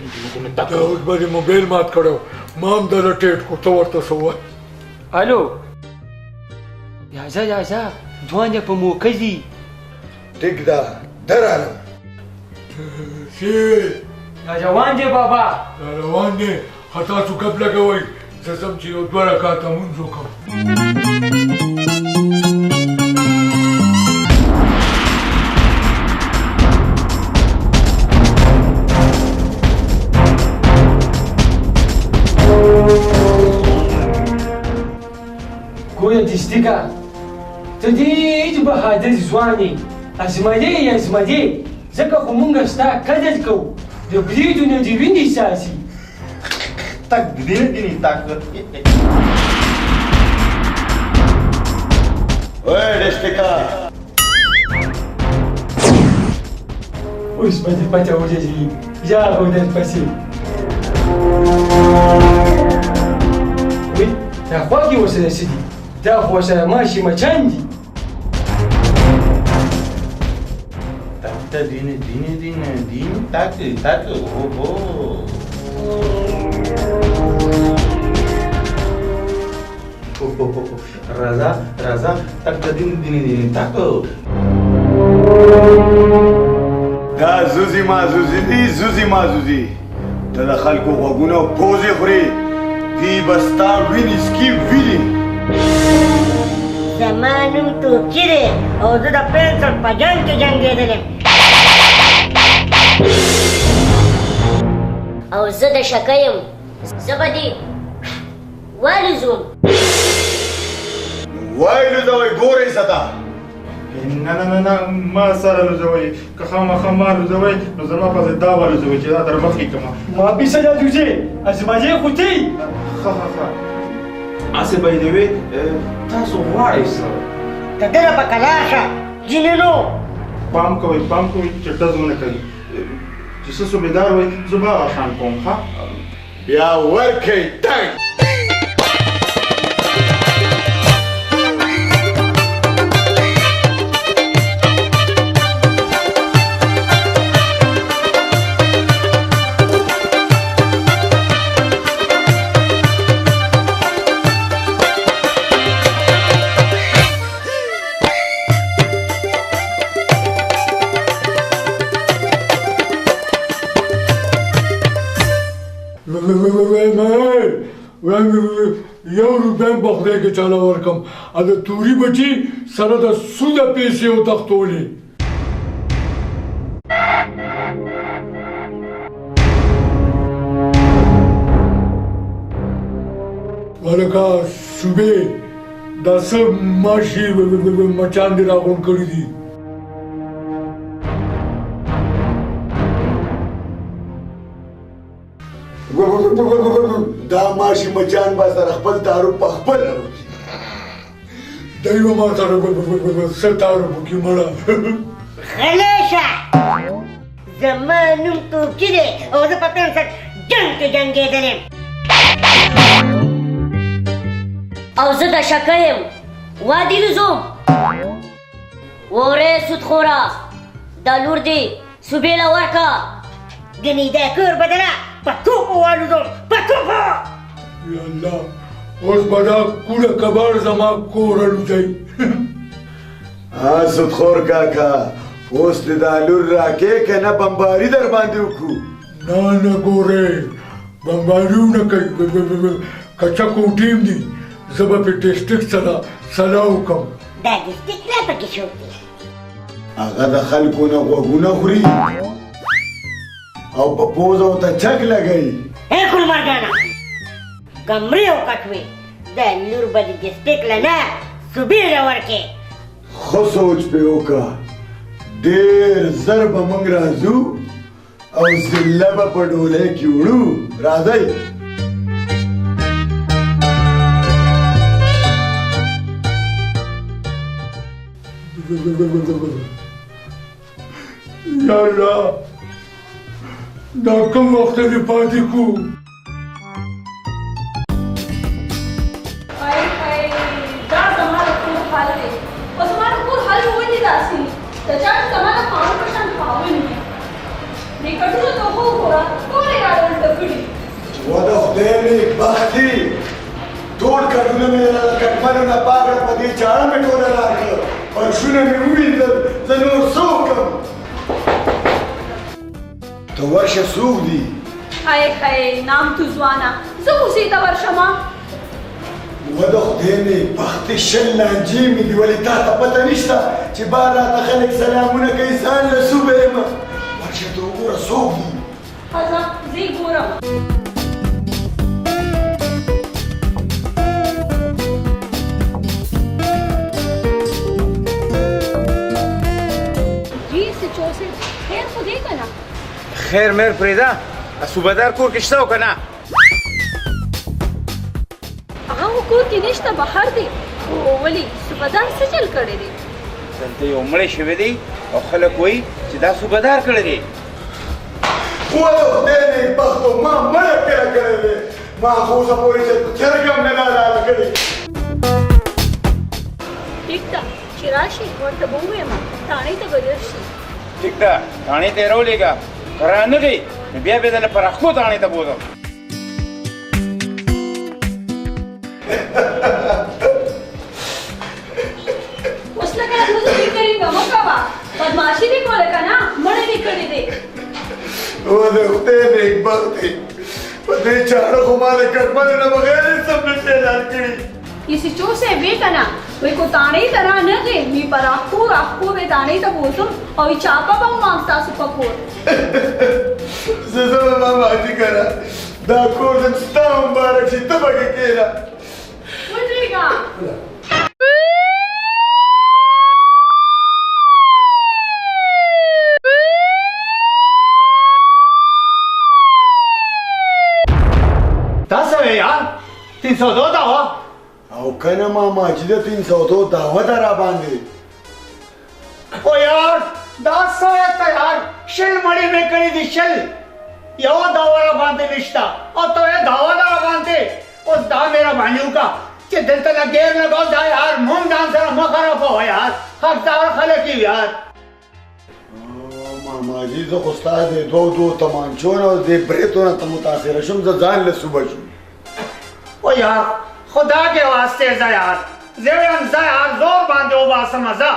دا اوس به دې موبایل مات کړی ما هم دله ټیټ کو ته ورته څه ووایه الو یازه ځوان یې په موقع دي ټیک ده درالم شیر دا روان دی بابا دا روان دی ښه تاسو ګپ لګوئ زه ځم چې یو 2 رکعته لمونځ وکړم ګوره دستیګه ته ډېر بهادر ځوان یې ازمدې ځکه خو موږ ستا قدر کوو د بریدو نه دې وینې څاڅي تک دینه تک وای دستکا اوس به دې پته ولګي یا به درپسې وی دا خواږې ورسره څه دي دا خو ورسره ماشي مچان دي دینه تک اوهو راځه تک ته دینه تک دا زوزي مازوزي دي زوزي مازوزي ته د خلکو غوږونه پوزې خورې دی به ستا وینې سکي وینې زما نوم توپچي دی او زه د پنسل په جنګ کې جنګېدلی او زه د شکه یم زه به دې والوزوم والوزوئ ګورئ ستا نه ما سره لوزوئ که خامخا ما لوزوئ نو زما پسې دا والوزوئ چې دا در مخکې کړمه ما بیسه دا دوزې ازمدې خو تی ښه هسې به یې دوې تاسو غواړئ څه د ده نه په کلا شه جنینو پام کوئ چې ډز ونه کوي چې څه صوبېدار وئ زه به هغه شان کوم ښه بیا ورکئ ټنګ یو روپۍ په خدای کې چاله ورکم ا د توري بچي سره د سوده پیسې وتښتولې ولکه صوبې دا څه ماشي مچان دې راغونډ کړي دي دا ماشي مچان به سره خپل تعارف په خپل وکړي دی به ما سره څه تعارف وکړي مړه غلی شه زما نوم توپچي دی او زه په پنسل جنګ کې جنګېدلی او زه د شکه یم وادي لزوم وورې سودخوره دا لور دې صوبې له ورکه ګنې دا کور به دله په توپو والوزم په توپو یا الله اوس به دا کوړه کباړ زما کور الوځئ سودخور کاکا اوس دې دا لور راکې که نه بمباري در باندې وکړو نه ګورې بمباري ونه کوي کچا کوټیم دي زه به په ډسټرکټ سره سلا وکړم دا ډسټرکټ را پکې شو هغه د خلکو نه غوږونه خوري او په پوزه ورته چک لګوي اے ګلمردانه کمرې وکټوې دا لور به د ډسټرکټ له نه صوبې راورکې خو سوچ پې وکړه ډېر زر به موږ راځو او زله به په ډولۍ کې وړو راځئ یا الله دا کوم وخت دې پاتې کو دا زما د کور حال دی او زما د کور حال ولې داسې د چا چې زما د خاوند په شان خاوند وي دې کټونو ته وګوره ټولې راډلته کړي و د خدای نیکبختي ټول کټونه مې له کټمنو نه پاکړه په دې چاړه مې ټوله راکړه فرشونه مې ووینځل زه نور څه وکړم ته ورشه څوک دي نام تو ځوانه زه اوسې ته ورشمه و د خدای نیکبختي شل لانجې مې دي ولې تا ته پته نشته چې بار راته خلک سلامونه کوي ځان له صوبه یم ورشه ته وګوره څوک دي ښځه زه یې ګورم خیر خو دی که نه خیر میر پرېږده صوبهدار کور کې شته او که نه هغه خو کور کې نشته بهر دی خو ولې صوبهدار څه چل کړی دی دلته یو مړی شوی دی او خلک وایي چې دا صوبهدار کړی دی و د خدای نیکبختو ما مړه پیره کړی دی ما خو اوسه پورې چې چرګ هم نه دا حال کړی ټیک ده چې راشي ورته به ووایم تاڼۍ ته به ډېر شي ټیک ده تاڼۍ ته یې راولېږه که رانغی نو بیا به یې درله پراختو تاڼۍ ته بوځم اوس لکه ښځو فکرې مه کوه بدماشي دې کوله که نه مړی دې کړی دی و د خدای نیکبختي په دې چاړه خو ما د کټمنو نه بغیر هېڅ هم نشي اعلان کړي کسی چوسے وی کنا وی کو تانے طرح نہ گے می پر اخو وی تانے تا بوتم او چاپا با مانگتا سو پکور زه ما ماجی کرا دا کور دم ستا مبارک شي ته بګه کېلا ودرېګا تاسو یار 302 دا و او کنه ماما چې د 302 دعوه ده را باندې او یار دا څه ته یار شل مړی مې کړی دي شل یو دعوه را باندې نشتا او ته یې دعوه را باندې اوس دا میرا بانیو کا چې دلته نه غیر نه ګول دا یار مونږ ځان سره مخ خراب هو یار حقدار خلک یار ماما جی زه خو ستا د دوه تمانچو نه د بریتو نه ته متاثره شوم زه ځان له صبح شوم او یار خدا کے واسطے زیار زیویم زیار زور باندھے او باسم ازا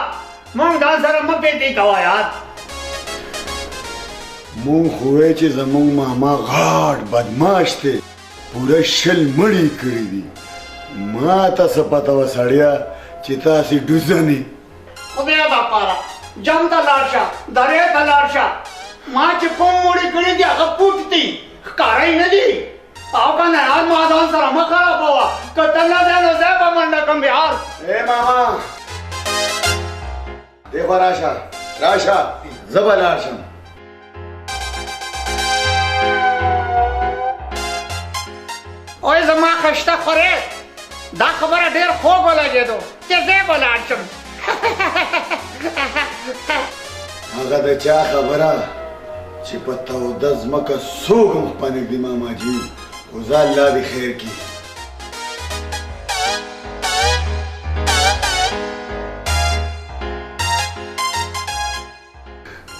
مونگ دان سر مپیتی کوا یار مونږ خو وی چې زمونږ ماما غاټ بدماش دی پوره شل مړي کړي دي ما ته څه پته وه سړیه چې تاسې ډوزنې خدای دا پاره جم ته لاړ شه درې ته لاړ شه ما چې کوم مړي کړي دي هغه پوټ دي ښکاره یې نه دي او کنه یار ما ځان سره مه خراب وه که ته نه دی نو زه به منډه کړم یار ای ماما دی خوا راشه راشه زه به لاړ شم اوی زما خشته خورې دا خبره ډېر خوږ ولګېدو چې زه به لاړ شم هغه د چا خبره چې په توده ځمکه څوک هم خپه نږدې ماما جي خو زه الله دې خیر کړي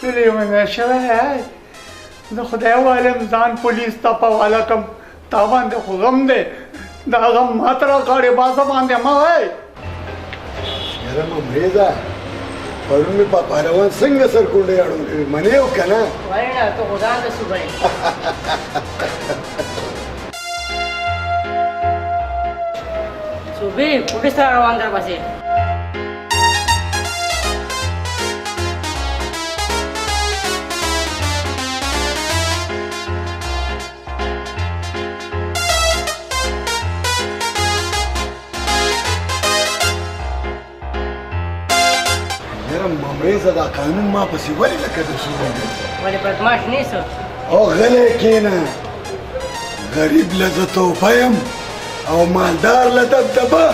تلی مې شوی زه خدای والم ځان پولیس ته په حواله کړم تا باندې خو غم دی दागा मात्रा गाड़ी बासा बांधे मा है यार मम्रेजा परून मी पापारावान संग सरकुंडे आडून मने येऊ का ना वरना तो खुदा ने सुबह सुबह पुलिस अंदर बसे मम्रेजा दा कानून मापसी वली लकद सुरू वाले बदमाश नहीं सर ओ गले केना गरीब लजतो फयम او مالدار لدبدبه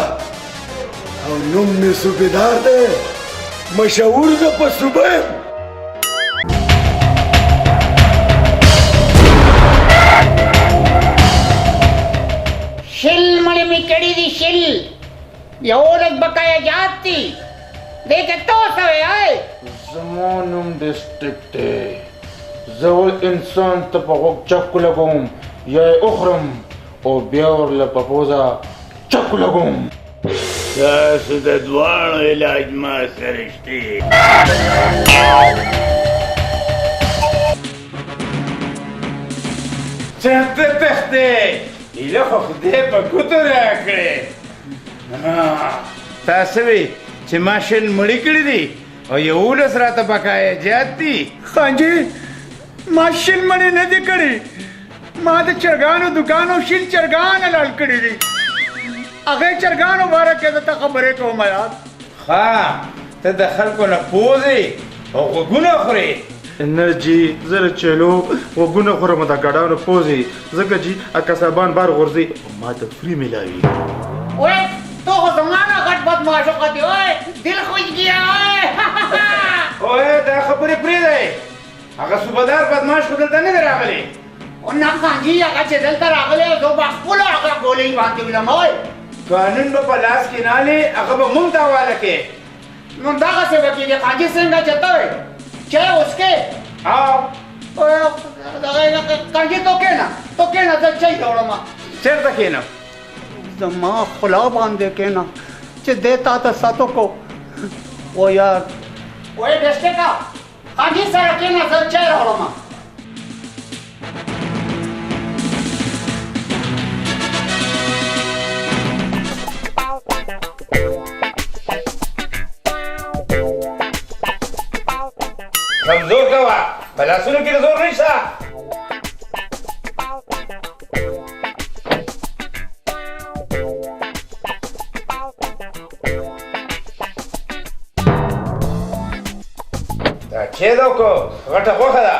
او نوم می صوبیدار ده مشهور ده په صوبه शिल मणि में कड़ी दी शिल ये औरत बकाया जाती देखे तो सवे आए زمانم دستکته زول انسان ته په غوږ چک لګوم یا اخرم او بیا ورله په پوزه چک لګوم تاسو د دواړو علاج ما سره شته چاته تخته ایله خو خدای په ګوتو راکړې تاسو وی چې ماشین مړی کړی دی او یولس راته بقایا جات دي خانجی ماشین مړی نه دی کړی ما د چرګانو دکانو شیل چرګان لال کړی دي هغه چرګانو باره کې ته خبرې کوم یار ها ته د خلکو نه پوزې او غوږونه خورې انرجی زره چلو وګونه خورم د ګډاونو پوزي زکه جی اکسبان بار غورځي ما ته فری ملاوي ओए तो زمانہ غټ بدمعشو کتی اوئے دل خوش گیا اوئے دا خبرې پرې دی هغه صوبدار بدمعش خو دلته نه دی راغلی او نه خانجي هغه چې دلته راغلی او زه به خپله هغه ګولۍ باندې ویلم اوئے قانون به په لاس کې نه لې هغه به مونږ ته حواله کې نو دغسې به کېږي خانجي څنګه چته وی چای اوسکې خانجي تو کېنه زه چای راوړم چېرته کېنم زما خلا باندې کېنه چې دې تا ته ساتو کو او یار اوئے بېسټې کا خانجي سره کېنه زه چای راوړم کمزور کوه په لاسونو کې زور نشته دا کېده وکړو غټه غوښه ده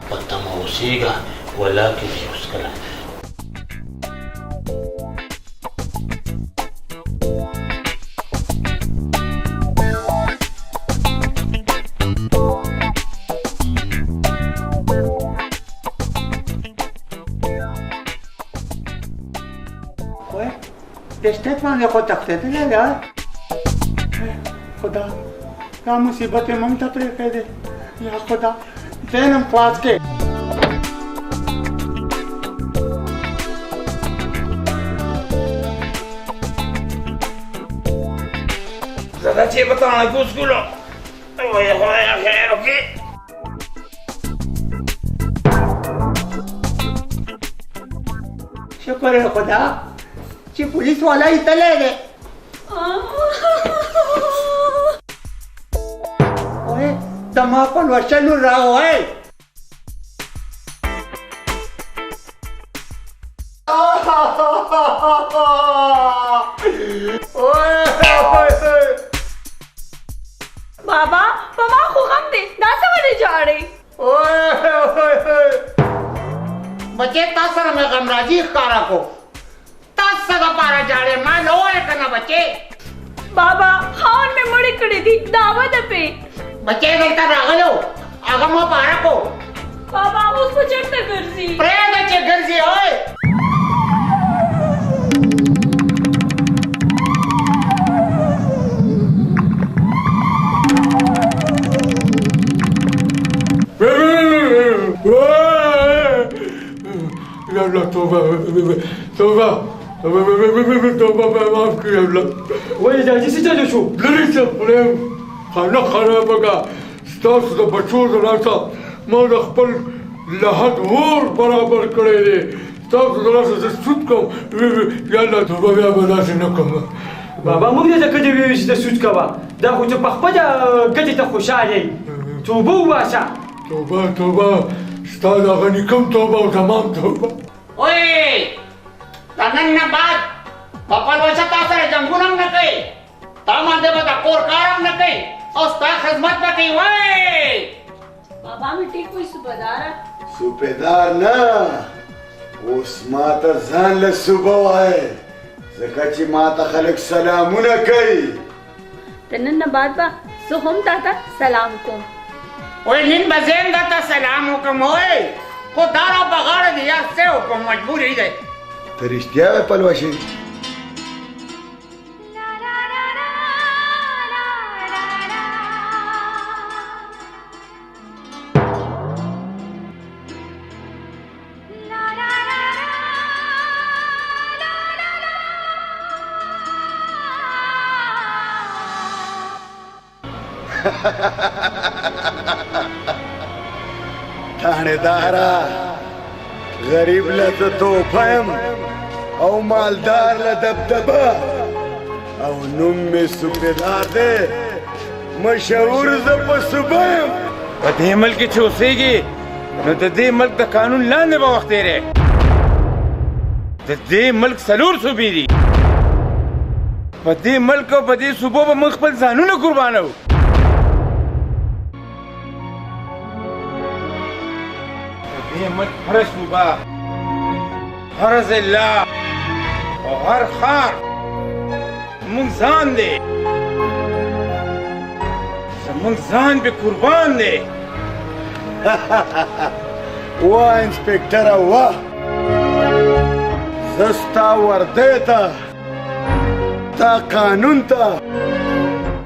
په تمه اوسېږه ولکن هېڅکله स्टेट बांधे को तख्ते थे यार खुदा क्या मुसीबत है ममता पर कह दे या खुदा देन हम क्लास के ज़्यादा अच्छे बताना कुछ कुलो ओए होए खैर ओके शुक्र है खुदा कि पुलिस वाला ही तले गए ओए दमा पर वर्षन रहा है बाबा पमा खुगम दे ना समझ जा रही बच्चे तासर में गमराजी कारा को तासगा पारा जाड़े मैं लोए करना बच्चे बाबा खान में मड़ी कड़ी थी दावत पे बच्चे गलता रागलो आगम पारा को बाबा उसको चढ़ता गर्जी प्रेम बच्चे गर्जी ओए Very या अल्लाह तौबा तौबा तौबा माफ किया अल्लाह वही दादी से चलो शो लड़ी से प्रेम खाना खराब होगा स्टाफ से बच्चों से रास्ता मैं खपल लहद और बराबर करे रे स्टाफ से रास्ता से सुट को या अल्लाह तौबा या बदा से न कम بابا موږ دې کدی وی چې سوچ کوا دا خو ته پخپله کدی ته خوشاله توبه واسه توبه ستاد غنی کوم توبه او تمام توبه ओए तनन न बात पपल वसा ता सरे जंगुनम न कई ता मांदे बता कोर कारम न कई और ता खिदमत न कई ओए बाबा मी ठीक कोई सुबेदार ना उस माता जान ले सुबह आए زکاچی ما ته خلک سلامونه کوي تنن بعد با زه هم تاته سلام کوم ओए نن بزین دا سلام وکم اوه کو دارا بغاړه دی یا سه په مجبوری دی ته رښتیا وې پلوشي थानेदारा गरीब ला तोहफा او مالدار لا دبدبه او نوم می صوبیدار دی مشهور زه په صوبه یم په دې ملک کې چې اوسېږي نو د دې ملک د قانون لاندې به وخت تېری د دې ملک څلور صوبې دي په دې ملک او په دې صوبو به موږ خپل ځانونه قربانوو دې ملک هره صوبه هر ضلع او هر ښار زموږ ځان دی زموږ ځان به قربان دی وا انسپکټره وا زه ستا وردی ته ستا قانون ته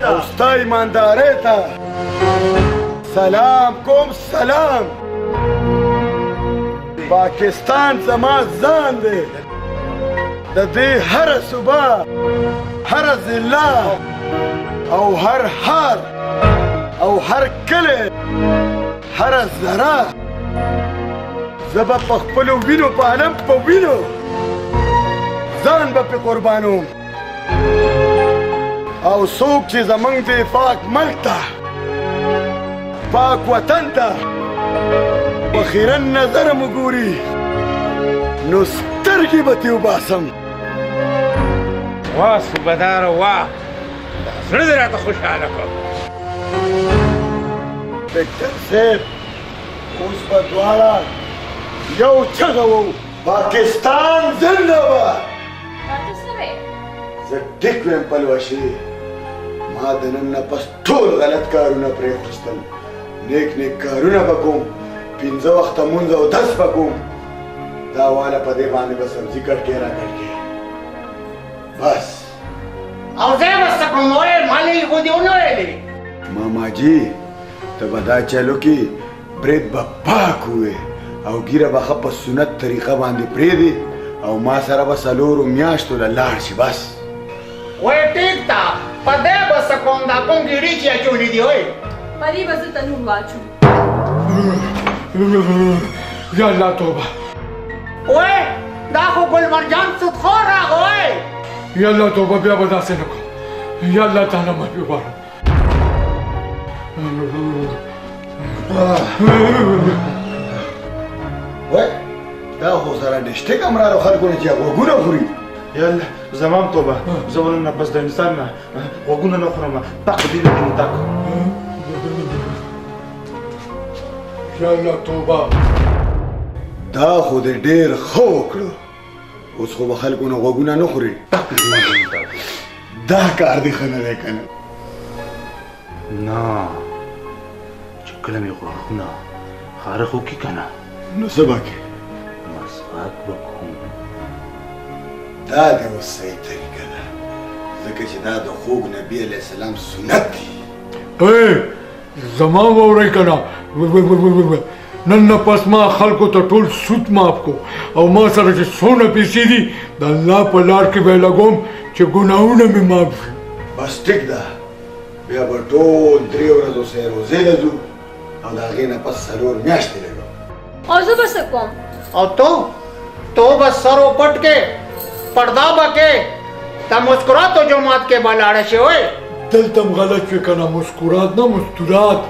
او ستا ایماندارۍ ته سلام کوم سلام پاکستان زما ځان دی د دې هره صوبه هره ضلع او هر ښار او هر کلی هره ذره زه به په خپلو وینو په عالم په وینو ځان به پرې قربانوم او څوک چې زموږ د پاک ملک ته پاک وطن ته په خیرن نظره مو ګوري نو سترګې به ترې وباسم واه صوبهداره واه دا زړه دې راته خوشحاله کړ ډاکټر صاحب اوس به دواړه یو چغه وو پاکستان زنده باد زه ټیک ویم پلوشي ما د نن نه پس ټول غلط کارونه پرېښودل نیک نیک کارونه به کوم پنځه وخته مونځ او دس به کوم دا واله په دې باندې به سبزي کټ کې را کټ کې بس او زه به څه کوم وایې مالې خو دې ونه ویلې ماما جی ته به دا چلو کې برید به پاک وې او ګیره به ښه په سنت طریقه باندې پرېږدي او ما سره به څلورو میاشتو له لاړ شي بس وایې ټیک ده په دې به څه کوم دا کوم ګیډې چې اچولي دي وایې په دې به زه تنور واچوم یا الله توبه وایې دا خو ګلمرجان سودخور راغی یا الله توبه بیا به داسې نه کوم یا الله تعالی معافي غواړم وای دا خو سره ډشټې کمرارو خلکو نه چې غوږونه خوري یاله زمام توبه زمونږ نه بس د انسان نه غوږونه نه خورم تک دې نه تک یا الله توبه دا خو دې ډېر ښه وکړو اوس خو به خلکو نه غوږونه نه خوري دا کار دې ښه نه دی که نه نه چې کله مې غوږونه خارښ وکړي که نه نو څه به کوې مسواک به کوم دا دې اوس صحیح طریقه ده ځکه چې دا د خوږ نبي علیه السلام سنت دي زما واورئ که نه نن نه پس ما خلکو ته ټول سود معاف کو او ما سره چې څونه پیسې دي د الله په لار کې به لګوم چې ګناهونه مې معاف شي. بس ټیک ده، بیا به ټول 3 ورځو سره روزې له ځو او د هغې نه پس 4 میاشتې لګو. او زه به څه کوم؟ او تو بس سر پټ के पर्दा बके ता मुस्कुरातो जमात के बलाड़े से ओए دلته هم غلط شوې که نه، مسکورات نه مستورات.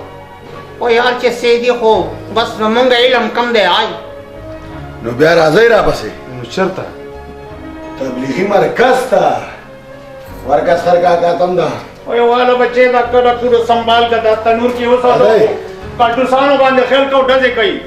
او یار چې سیدی خو بس زمونږ علم کم دی آی. نو بیا راځئ راپسې. نو چېرته؟ تبلیغي مرکز ته. مرکز خرکاکا تم ده. اوه والا بچې دا کډه ټول سنبال کا دا تنور کې وساتو کاټوسانو باندې خیل کو ډزې کوي